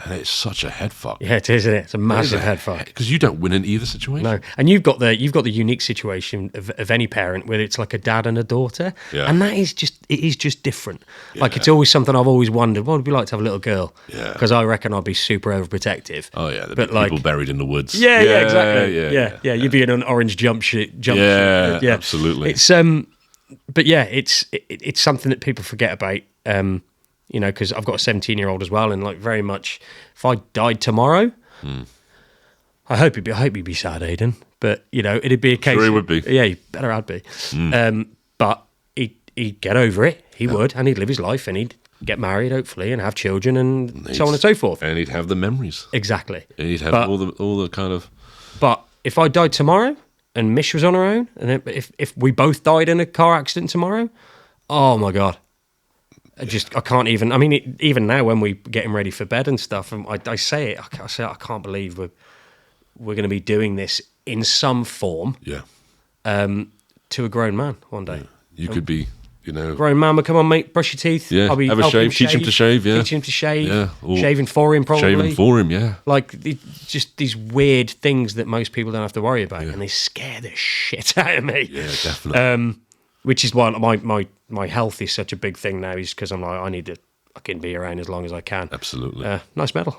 Speaker 2: And it's such a head fuck.
Speaker 1: Yeah, it is, isn't it? It's a massive head fuck.
Speaker 2: Because you don't win in either situation.
Speaker 1: No, and you've got the unique situation of any parent where it's like a dad and a daughter, and that is just different. Yeah. Like, it's always something I've always wondered. What would it be like to have a little girl? Yeah, because I reckon I'd be super overprotective.
Speaker 2: Oh yeah, there'd be people buried in the woods.
Speaker 1: Yeah, exactly. Yeah. You'd be in an orange jumpsuit.
Speaker 2: Yeah, absolutely.
Speaker 1: It's but yeah, it's something that people forget about. Because I've got a 17-year-old as well, and like, very much, if I died tomorrow, I hope he'd be sad, Aidan. But it'd be a case.
Speaker 2: Sure, he would be.
Speaker 1: Yeah, he better had be. But he'd get over it. He would, and he'd live his life, and he'd get married, hopefully, and have children, and so on and so forth.
Speaker 2: And he'd have the memories.
Speaker 1: Exactly.
Speaker 2: And he'd have all the kind of.
Speaker 1: But if I died tomorrow, and Mish was on her own, and if we both died in a car accident tomorrow, oh my God. I can't even. I mean, even now when we're getting ready for bed and stuff, and I say it. I say I can't believe we're going to be doing this in some form.
Speaker 2: Yeah.
Speaker 1: To a grown man one day.
Speaker 2: You could be,
Speaker 1: grown man. But come on, mate, brush your teeth.
Speaker 2: Yeah.
Speaker 1: I'll be
Speaker 2: have a shave. Teach him to shave. Yeah.
Speaker 1: Teach him to shave.
Speaker 2: Yeah.
Speaker 1: Shaving for him, probably.
Speaker 2: Shaving for him. Yeah.
Speaker 1: Like, just these weird things that most people don't have to worry about, and they scare the shit out of me.
Speaker 2: Yeah, definitely.
Speaker 1: which is why my health is such a big thing now. Is because I'm like, I need to fucking be around as long as I can.
Speaker 2: Absolutely.
Speaker 1: Nice medal.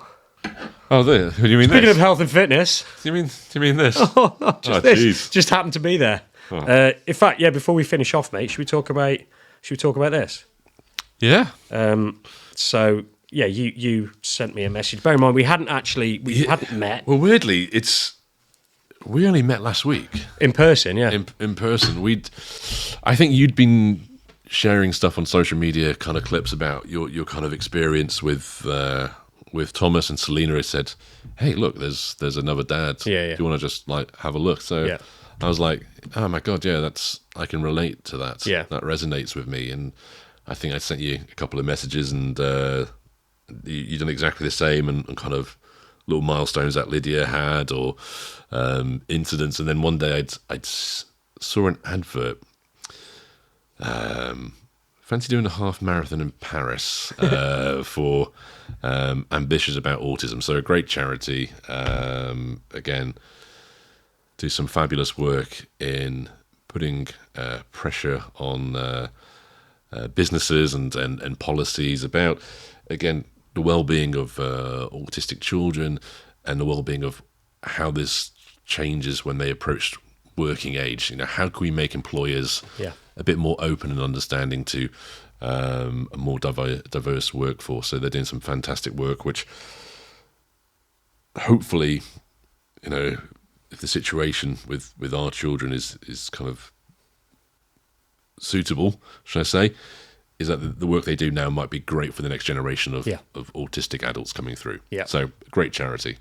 Speaker 2: Oh, there. Who do you mean?
Speaker 1: Speaking
Speaker 2: this?
Speaker 1: of health and fitness,
Speaker 2: Do you mean this?
Speaker 1: this
Speaker 2: jeez.
Speaker 1: just happened to be there. In fact, yeah. Before we finish off, mate, should we talk about this?
Speaker 2: Yeah.
Speaker 1: So yeah, you sent me a message. Bear in mind, we hadn't met
Speaker 2: Well, weirdly, we only met last week
Speaker 1: in person. Yeah,
Speaker 2: in person. I think you'd been sharing stuff on social media, kind of clips about your kind of experience with Thomas, and Selena had said, "Hey, look, there's another dad.
Speaker 1: Yeah.
Speaker 2: Do you want to just like have a look?" So I was like, "Oh my god, yeah, I can relate to that.
Speaker 1: Yeah,
Speaker 2: that resonates with me." And I think I sent you a couple of messages, and you done exactly the same, and kind of little milestones that Lydia had, or incidents. And then one day I saw an advert. Fancy doing a half marathon in Paris for Ambitious About Autism. So a great charity. Again, do some fabulous work in putting pressure on businesses and policies about, again, the well-being of autistic children, and the well-being of how this changes when they approach working age. How can we make employers a bit more open and understanding to a more diverse workforce? So they're doing some fantastic work, which hopefully, if the situation with our children is kind of suitable, should I say, is that the work they do now might be great for the next generation of autistic adults coming through.
Speaker 1: Yeah.
Speaker 2: So great charity.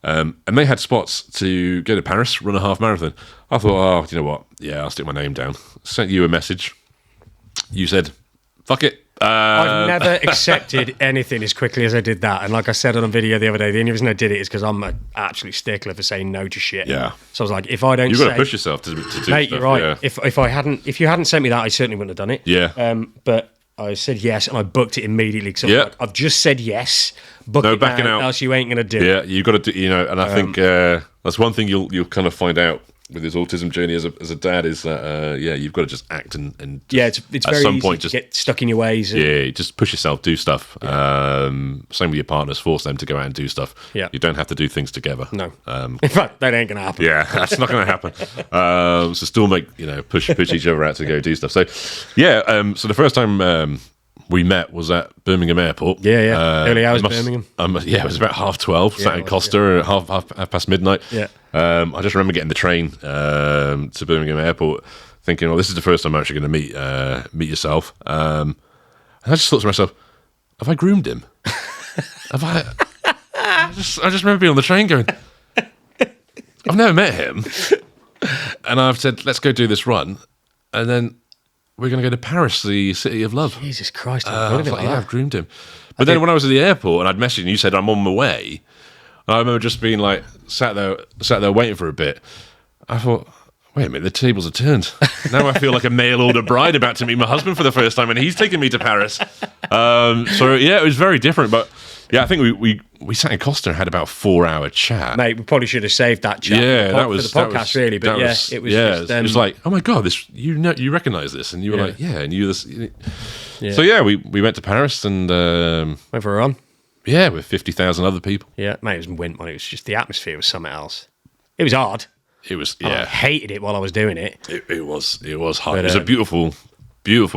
Speaker 2: And they had spots to go to Paris, run a half marathon. I thought, you know what? Yeah, I'll stick my name down. Sent you a message. You said, fuck it.
Speaker 1: I've never accepted anything as quickly as I did that. And like I said on a video the other day, the only reason I did it is because I'm an absolute stickler for saying no to shit.
Speaker 2: Yeah.
Speaker 1: So I was like, if I don't,
Speaker 2: you've got to push yourself to do
Speaker 1: mate,
Speaker 2: stuff.
Speaker 1: You're right.
Speaker 2: Yeah.
Speaker 1: If you hadn't sent me that, I certainly wouldn't have done it.
Speaker 2: Yeah.
Speaker 1: But I said yes, and I booked it immediately. Because like, I've just said yes. Book
Speaker 2: no
Speaker 1: it
Speaker 2: backing
Speaker 1: now,
Speaker 2: out.
Speaker 1: else you ain't gonna do it.
Speaker 2: Yeah, you've got to do. And I think that's one thing you'll kind of find out with his autism journey as a dad is that you've got to just act and
Speaker 1: it's
Speaker 2: at
Speaker 1: very
Speaker 2: some
Speaker 1: easy
Speaker 2: point
Speaker 1: to
Speaker 2: just
Speaker 1: get stuck in your ways.
Speaker 2: Just push yourself, do stuff. Same with your partners, force them to go out and do stuff.
Speaker 1: Yeah,
Speaker 2: you don't have to do things together.
Speaker 1: No, in fact, that ain't gonna happen.
Speaker 2: Yeah, that's not gonna happen. So still make push each other out to go do stuff. So so the first time we met was at Birmingham Airport.
Speaker 1: Early hours Birmingham.
Speaker 2: It was about 12:30. Sat in Costa at half past midnight.
Speaker 1: Yeah.
Speaker 2: I just remember getting the train to Birmingham Airport, thinking, this is the first time I'm actually going to meet yourself. And I just thought to myself, have I groomed him? Have I? I just remember being on the train going, I've never met him, and I've said, let's go do this run, and then we're going to go to Paris, the city of love.
Speaker 1: Jesus Christ,
Speaker 2: I've groomed him. But then when I was at the airport and I'd messaged you and you said, I'm on my way, and I remember just being like, sat there waiting for a bit. I thought, wait a minute, the tables are turned. Now I feel like a mail-order bride about to meet my husband for the first time, and he's taking me to Paris. It was very different. But I think we sat in Costa and had about a 4-hour chat.
Speaker 1: Mate, we probably should have saved that chat for the podcast, really. But it was just...
Speaker 2: it was like, oh my God, this you recognise this? And you were like, yeah, and you this... Yeah. So we went to Paris and...
Speaker 1: went for a run.
Speaker 2: Yeah, with 50,000 other people.
Speaker 1: Yeah, mate, it was wind, man. It was just the atmosphere was something else. It was hard.
Speaker 2: It was,
Speaker 1: I hated it while I was doing it.
Speaker 2: It was hard. But, it was a beautiful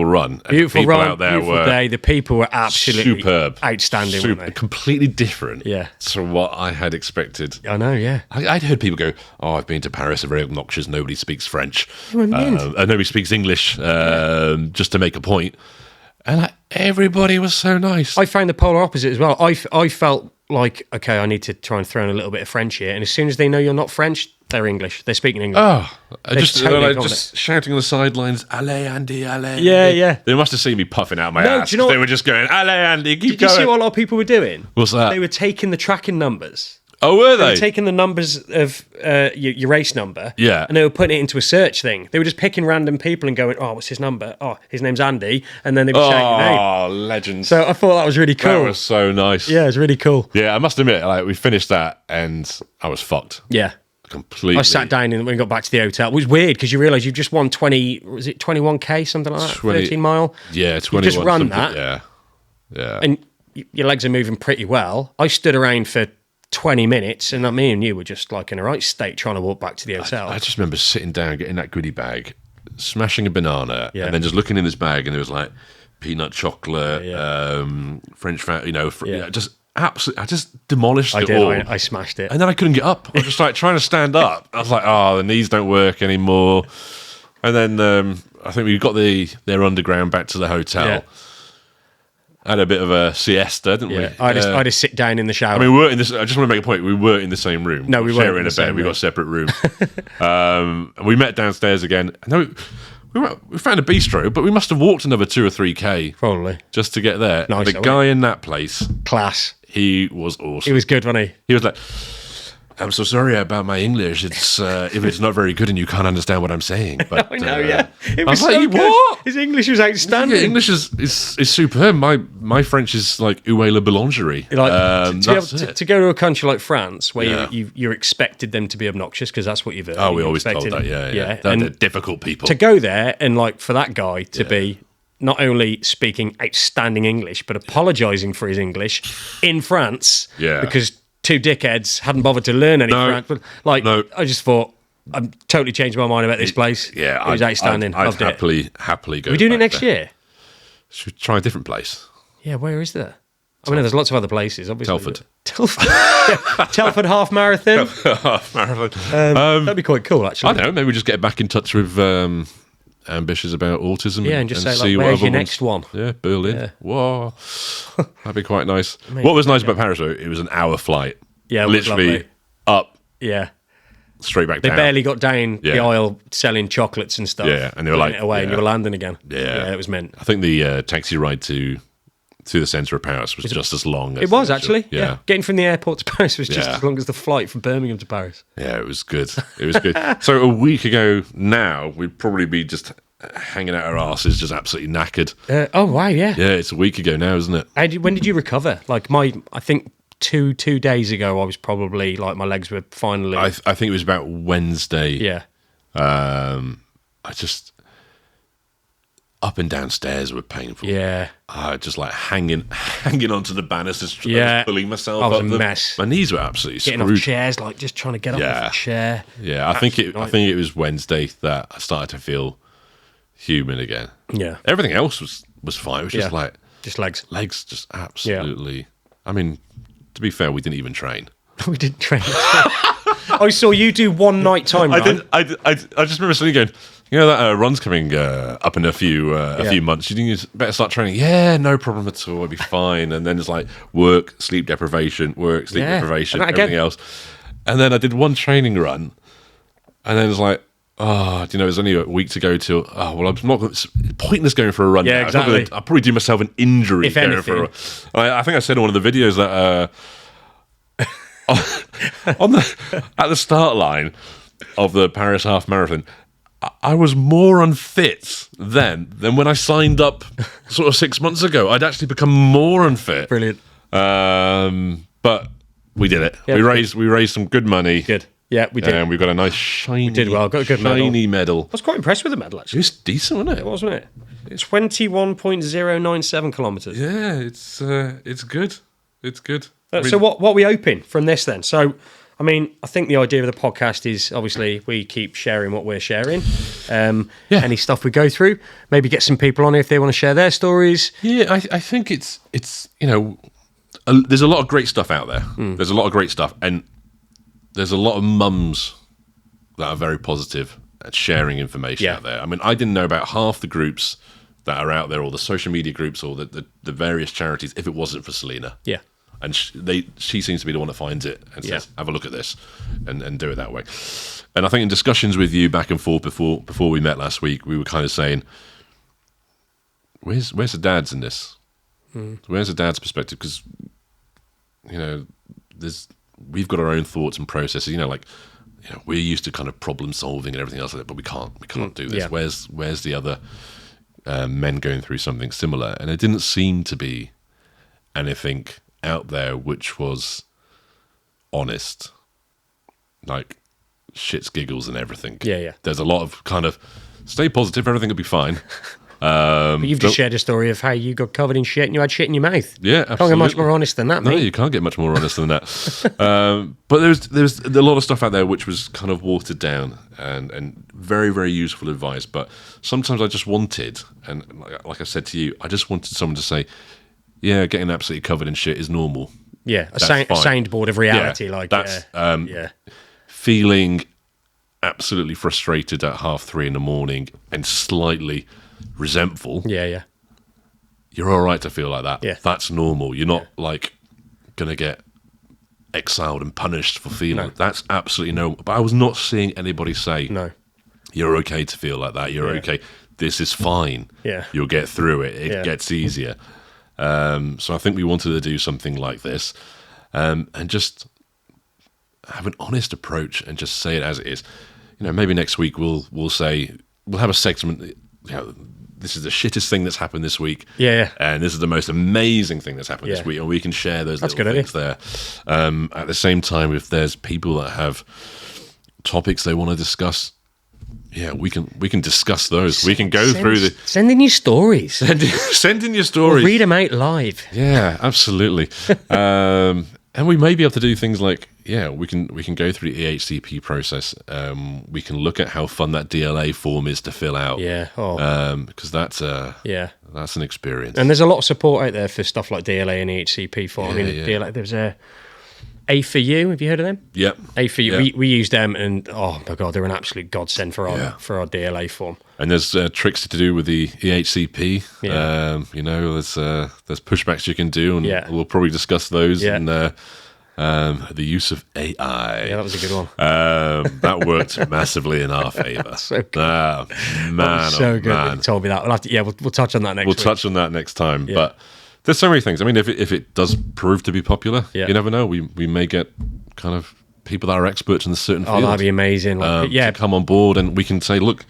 Speaker 2: run.
Speaker 1: Beautiful run,
Speaker 2: out there
Speaker 1: beautiful day. The people were absolutely
Speaker 2: superb,
Speaker 1: outstanding, weren't they?
Speaker 2: Completely different to what I had expected.
Speaker 1: I know, yeah.
Speaker 2: I'd heard people go, I've been to Paris, they're very obnoxious, nobody speaks French.
Speaker 1: And
Speaker 2: nobody speaks English, just to make a point. And everybody was so nice.
Speaker 1: I found the polar opposite as well. I felt like, okay, I need to try and throw in a little bit of French here. And as soon as they know you're not French, they're English. They're speaking English.
Speaker 2: Oh, just shouting on the sidelines, allez, Andy, allez.
Speaker 1: Yeah.
Speaker 2: They must have seen me puffing out my ass. They were just going, allez, Andy, keep going.
Speaker 1: Did you see what a lot of people were doing?
Speaker 2: What's that?
Speaker 1: They were taking the tracking numbers.
Speaker 2: Oh, were they?
Speaker 1: They were taking the numbers of your race number,
Speaker 2: and
Speaker 1: they were putting it into a search thing. They were just picking random people and going, "Oh, what's his number? Oh, his name's Andy," and then they would shout your name.
Speaker 2: Oh, legends!
Speaker 1: So I thought that was really cool.
Speaker 2: That was so nice.
Speaker 1: Yeah, it was really cool.
Speaker 2: Yeah, I must admit, we finished that and I was fucked.
Speaker 1: Yeah,
Speaker 2: completely.
Speaker 1: I sat down and when we got back to the hotel. It was weird because you realise you've just won 21k, something like that, 13 mile.
Speaker 2: Yeah, 21.
Speaker 1: You just run that.
Speaker 2: Yeah.
Speaker 1: And your legs are moving pretty well. I stood around for 20 minutes and me and you were just like in a right state trying to walk back to the hotel.
Speaker 2: I just remember sitting down, getting that goodie bag, smashing a banana, and then just looking in this bag and there was like peanut chocolate, French fat, just absolutely, I just demolished it all.
Speaker 1: I smashed it.
Speaker 2: And then I couldn't get up. I was just like trying to stand up. I was like, oh, the knees don't work anymore. And then I think we got their underground back to the hotel.
Speaker 1: Yeah.
Speaker 2: Had a bit of a siesta, didn't we?
Speaker 1: I just sit down in the shower.
Speaker 2: I mean, we were in this. I just want to make a point. We were in the same room.
Speaker 1: No, we weren't
Speaker 2: sharing a bed. We got separate rooms. We met downstairs again. No, we found a bistro, but we must have walked another 2 or 3k
Speaker 1: probably
Speaker 2: just to get there.
Speaker 1: Nice,
Speaker 2: the guy in that place,
Speaker 1: class.
Speaker 2: He was awesome.
Speaker 1: He was good, wasn't he?
Speaker 2: He was like, I'm so sorry about my English. It's if it's not very good and you can't understand what I'm saying. But
Speaker 1: I know, yeah. It
Speaker 2: was
Speaker 1: was
Speaker 2: like,
Speaker 1: so good.
Speaker 2: what?
Speaker 1: His English was outstanding.
Speaker 2: Yeah, English is superb. My French is like où est la boulangerie.
Speaker 1: Like, to go to a country like France where you're expected them to be obnoxious because that's what you've heard.
Speaker 2: Oh, we always told that. Yeah. They're difficult people.
Speaker 1: To go there and like for that guy to be not only speaking outstanding English but apologising for his English in France because 2 dickheads hadn't bothered to learn any French. But I just thought, I've totally changed my mind about this place.
Speaker 2: Yeah,
Speaker 1: it was outstanding.
Speaker 2: I'd
Speaker 1: Loved
Speaker 2: happily go.
Speaker 1: Are we doing it next year?
Speaker 2: Should we try a different place?
Speaker 1: Yeah, where is there? I mean, there's lots of other places, obviously.
Speaker 2: Telford
Speaker 1: half marathon.
Speaker 2: Half marathon.
Speaker 1: That'd be quite cool, actually.
Speaker 2: I don't know. Maybe we just get back in touch with ambitious about autism.
Speaker 1: Yeah, and just say, like, where's your next one?
Speaker 2: Yeah, Berlin. Yeah. Whoa. That'd be quite nice. What was nice about Paris, though, it was an hour flight.
Speaker 1: Yeah,
Speaker 2: literally up.
Speaker 1: Yeah.
Speaker 2: Straight back down.
Speaker 1: They barely got down the aisle selling chocolates and stuff.
Speaker 2: Yeah, and they were like...
Speaker 1: away, and you were landing again.
Speaker 2: Yeah.
Speaker 1: It was meant.
Speaker 2: I think the taxi ride to the centre of Paris was just as long as...
Speaker 1: It was, actually.
Speaker 2: Yeah.
Speaker 1: Getting from the airport to Paris was just as long as the flight from Birmingham to Paris.
Speaker 2: Yeah, it was good. It was good. So a week ago now, we'd probably be just hanging out our asses, just absolutely knackered.
Speaker 1: Oh, wow, yeah.
Speaker 2: Yeah, it's a week ago now, isn't it?
Speaker 1: When did you recover? Like, I think... Two days ago, I was probably like my legs were finally.
Speaker 2: I think it was about Wednesday.
Speaker 1: Yeah.
Speaker 2: I just up and down stairs were painful.
Speaker 1: Yeah.
Speaker 2: Just like hanging onto the banisters, pulling myself
Speaker 1: up.
Speaker 2: I
Speaker 1: was a mess.
Speaker 2: My knees were absolutely
Speaker 1: getting
Speaker 2: screwed.
Speaker 1: off chairs, like just trying to get off the chair.
Speaker 2: Yeah, I think it was Wednesday that I started to feel human again.
Speaker 1: Yeah.
Speaker 2: Everything else was fine. It was just like
Speaker 1: just legs,
Speaker 2: just absolutely. Yeah. I mean. To be fair, we didn't even train.
Speaker 1: We didn't train. I saw you do one night time run.
Speaker 2: I just remember sitting going, that run's coming up in a few months. You think you better start training? Yeah, no problem at all. I'll be fine. And then it's like work, sleep deprivation, everything else. And then I did one training run, and then it's like, there's only a week to go till. Oh well, I'm not. It's pointless going for a run.
Speaker 1: Yeah,
Speaker 2: now.
Speaker 1: exactly.
Speaker 2: I'll probably do myself an injury
Speaker 1: if
Speaker 2: going
Speaker 1: anything.
Speaker 2: for a. I think I said in one of the videos that at the start line of the Paris half marathon, I was more unfit then than when I signed up sort of 6 months ago. I'd actually become more unfit.
Speaker 1: Brilliant.
Speaker 2: But we did it. Yeah, we raised some good money.
Speaker 1: Good. Yeah, we did.
Speaker 2: And we got a nice shiny.
Speaker 1: We did well. Got a good
Speaker 2: medal.
Speaker 1: I was quite impressed with the medal, actually.
Speaker 2: It was decent, wasn't it?
Speaker 1: It was, wasn't it? It's 21.097 kilometres.
Speaker 2: Yeah, it's good. It's good.
Speaker 1: So what are we hoping from this then? So, I mean, I think the idea of the podcast is obviously we keep sharing what we're sharing. Any stuff we go through, maybe get some people on here if they want to share their stories.
Speaker 2: Yeah, I think it's there's a lot of great stuff out there. There's a lot of great stuff, and there's a lot of mums that are very positive at sharing information out there. I mean, I didn't know about half the groups that are out there, or the social media groups, or the various charities, if it wasn't for Selena.
Speaker 1: Yeah.
Speaker 2: And she seems to be the one that finds it and says, have a look at this and do it that way. And I think in discussions with you back and forth before we met last week, we were kind of saying, where's the dads in this? Where's the dad's perspective? Because, we've got our own thoughts and processes, we're used to kind of problem solving and everything else like that, but we can't do this. Yeah. Where's the other men going through something similar? And it didn't seem to be anything out there which was honest. Like, shits, giggles, and everything.
Speaker 1: Yeah.
Speaker 2: There's a lot of kind of stay positive, everything will be fine.
Speaker 1: But you've just shared a story of how you got covered in shit and you had shit in your mouth.
Speaker 2: Yeah,
Speaker 1: absolutely. Can't get much more honest than that, mate.
Speaker 2: No, you can't get much more honest than that. But there's a lot of stuff out there which was kind of watered down and very, very useful advice. But sometimes I just wanted, and like I said to you, I just wanted someone to say, yeah, getting absolutely covered in shit is normal.
Speaker 1: Yeah, a soundboard of reality.
Speaker 2: Yeah,
Speaker 1: like
Speaker 2: that's feeling absolutely frustrated at 3:30 in the morning and slightly resentful.
Speaker 1: Yeah.
Speaker 2: You're all right to feel like that.
Speaker 1: Yeah.
Speaker 2: That's normal. You're not like gonna get exiled and punished for feeling.
Speaker 1: No.
Speaker 2: That's absolutely no. But I was not seeing anybody say,
Speaker 1: no,
Speaker 2: you're okay to feel like that. You're okay. This is fine.
Speaker 1: Yeah.
Speaker 2: You'll get through it. It gets easier. So I think we wanted to do something like this, and just have an honest approach and just say it as it is. Maybe next week we'll have a segment. This is the shittest thing that's happened this week.
Speaker 1: Yeah.
Speaker 2: And this is the most amazing thing that's happened this week, and we can share those little things there. At the same time, if there's people that have topics they want to discuss, we can discuss those. We can go through
Speaker 1: send in your stories.
Speaker 2: Send in your stories.
Speaker 1: Or read them out live.
Speaker 2: Yeah, absolutely. And we may be able to do things like, we can go through the EHCP process. We can look at how fun that DLA form is to fill out.
Speaker 1: Yeah.
Speaker 2: Because that's an experience.
Speaker 1: And there's a lot of support out there for stuff like DLA and EHCP form. DLA, there's A for You. Have you heard of them?
Speaker 2: Yep.
Speaker 1: A for You. Yep. We use them, and oh my god, they're an absolute godsend for our DLA form.
Speaker 2: And there's tricks to do with the EHCP.
Speaker 1: Yeah.
Speaker 2: There's pushbacks you can do, and we'll probably discuss those. Yeah. And the use of AI.
Speaker 1: Yeah, that was a good one.
Speaker 2: That worked massively in our favour.
Speaker 1: So good.
Speaker 2: Man,
Speaker 1: so good.
Speaker 2: Man.
Speaker 1: You told me that. We'll touch on that next week.
Speaker 2: We'll touch on that next time. Yeah. But there's so many things. I mean, if it does prove to be popular, you never know. We may get kind of people that are experts in a certain field.
Speaker 1: Oh, that'd be amazing.
Speaker 2: To come on board, and we can say, look,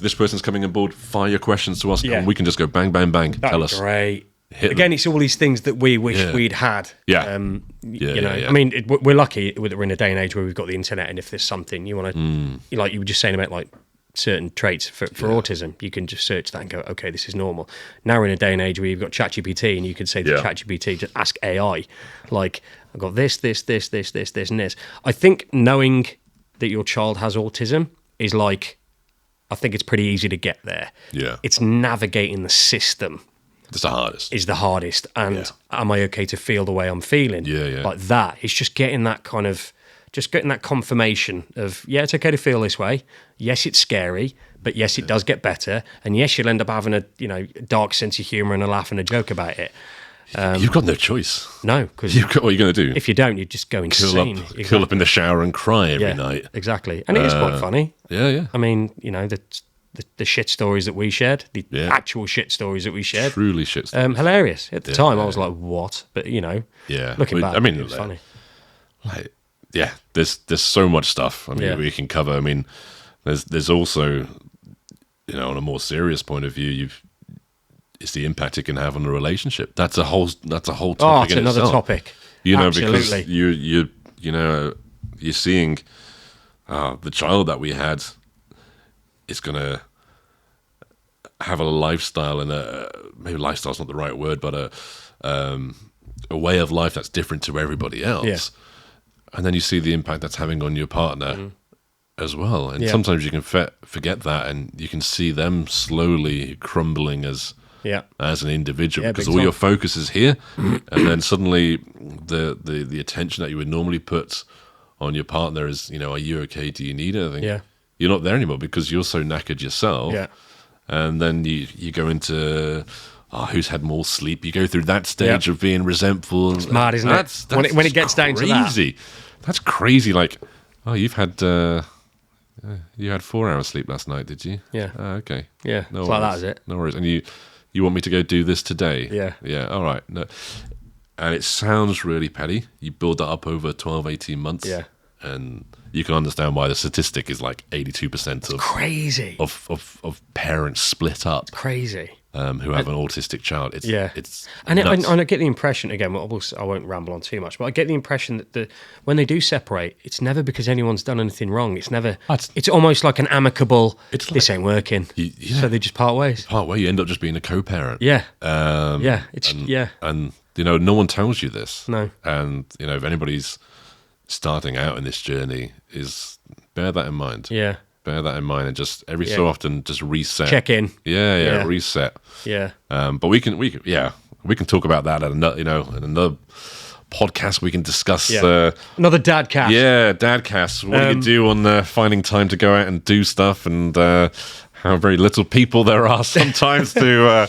Speaker 2: this person's coming on board, fire your questions to us, and we can just go bang, bang, bang. Tell us.
Speaker 1: Great. Again, it's all these things that we wish we'd had.
Speaker 2: Yeah.
Speaker 1: I mean, we're lucky that we're in a day and age where we've got the internet, and if there's something you want to, like you were just saying about like certain traits for autism, you can just search that and go, okay, this is normal. Now we're in a day and age where you've got ChatGPT, and you could say to ChatGPT, just ask AI, like, I've got this, and this. I think knowing that your child has autism is like, I think it's pretty easy to get there.
Speaker 2: Yeah.
Speaker 1: It's navigating the system.
Speaker 2: It's the hardest.
Speaker 1: Is the hardest. And am I okay to feel the way I'm feeling?
Speaker 2: Yeah.
Speaker 1: Like that. It's just getting that kind of, just getting that confirmation of, it's okay to feel this way. Yes, it's scary, but yes, it does get better. And yes, you'll end up having a, dark sense of humour and a laugh and a joke about it.
Speaker 2: You've got no choice.
Speaker 1: No, because
Speaker 2: what are you going to do?
Speaker 1: If you don't, you just go insane.
Speaker 2: Curl up in the shower and cry every night.
Speaker 1: Exactly. And it is quite funny.
Speaker 2: Yeah.
Speaker 1: I mean, the shit stories that we shared, the actual shit stories that we shared.
Speaker 2: Truly shit stories.
Speaker 1: Hilarious. At the time, I was like, what? But, looking back, it was funny.
Speaker 2: Like, there's so much stuff. I mean, we can cover. I mean, there's also, on a more serious point of view, it's the impact it can have on a relationship. That's a whole topic.
Speaker 1: Oh, it's another topic.
Speaker 2: Because you're seeing the child that we had is going to have a lifestyle, and maybe lifestyle's not the right word, but a way of life that's different to everybody else. Yeah. And then you see the impact that's having on your partner as well. And sometimes you can forget that, and you can see them slowly crumbling as an individual, because all your focus is here, and then suddenly the attention that you would normally put on your partner is, are you okay? Do you need anything?
Speaker 1: Yeah.
Speaker 2: You're not there anymore because you're so knackered yourself.
Speaker 1: Yeah.
Speaker 2: And then you go into who's had more sleep. You go through that stage of being resentful.
Speaker 1: It's mad, isn't it? When it gets down to that.
Speaker 2: That's crazy. Like, you've had you had 4 hours sleep last night, did you?
Speaker 1: Yeah.
Speaker 2: Okay.
Speaker 1: Yeah. No it's worries. Like that, is it?
Speaker 2: No worries. And you want me to go do this today?
Speaker 1: Yeah.
Speaker 2: Yeah. All right. No. And it sounds really petty. You build that up over 12, 18 months.
Speaker 1: Yeah.
Speaker 2: And you can understand why the statistic is like 82%
Speaker 1: crazy
Speaker 2: of parents split up.
Speaker 1: Crazy.
Speaker 2: who have an autistic child. It's
Speaker 1: and
Speaker 2: nuts.
Speaker 1: I get the impression again. I won't ramble on too much, but I get the impression that when they do separate, it's never because anyone's done anything wrong. It's never. It's almost like an amicable. This ain't working, so they just part ways.
Speaker 2: Part way, you end up just being a co-parent.
Speaker 1: Yeah,
Speaker 2: and no one tells you this.
Speaker 1: No,
Speaker 2: and if anybody's starting out in this journey, bear that in mind.
Speaker 1: Yeah.
Speaker 2: Bear that in mind, and just every so often, just reset,
Speaker 1: check in.
Speaker 2: Yeah, reset.
Speaker 1: Yeah.
Speaker 2: But we can talk about that at another, in another podcast. We can discuss
Speaker 1: another dadcast.
Speaker 2: Yeah, dadcast. What do you do on finding time to go out and do stuff, and how very little people there are sometimes to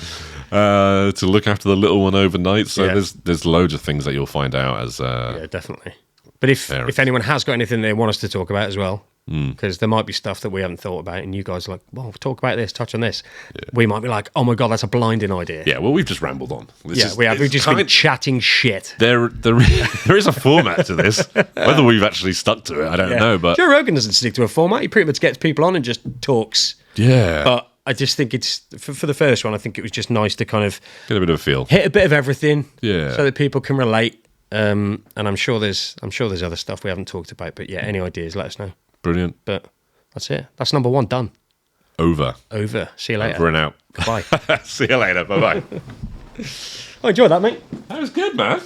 Speaker 2: look after the little one overnight. So there's loads of things that you'll find out as
Speaker 1: definitely. But if anyone has got anything they want us to talk about as well. Because there might be stuff that we haven't thought about, and you guys are like, well, talk about this, touch on this. Yeah. We might be like, oh my God, that's a blinding idea.
Speaker 2: Yeah, well, we've just rambled on.
Speaker 1: We have. We've just been chatting shit.
Speaker 2: There is a format to this. Whether we've actually stuck to it, I don't know. But
Speaker 1: Joe Rogan doesn't stick to a format. He pretty much gets people on and just talks.
Speaker 2: Yeah.
Speaker 1: But I just think it's, for the first one, I think it was just nice to kind of
Speaker 2: get a bit of a feel.
Speaker 1: Hit a bit of everything.
Speaker 2: Yeah.
Speaker 1: So that people can relate. And I'm sure there's other stuff we haven't talked about. But yeah, any ideas, let us know.
Speaker 2: Brilliant.
Speaker 1: But that's it. That's number 1 done.
Speaker 2: Over.
Speaker 1: See you later.
Speaker 2: Over and out.
Speaker 1: Goodbye.
Speaker 2: See you later. Bye-bye.
Speaker 1: I enjoyed that, mate.
Speaker 2: That was good, man.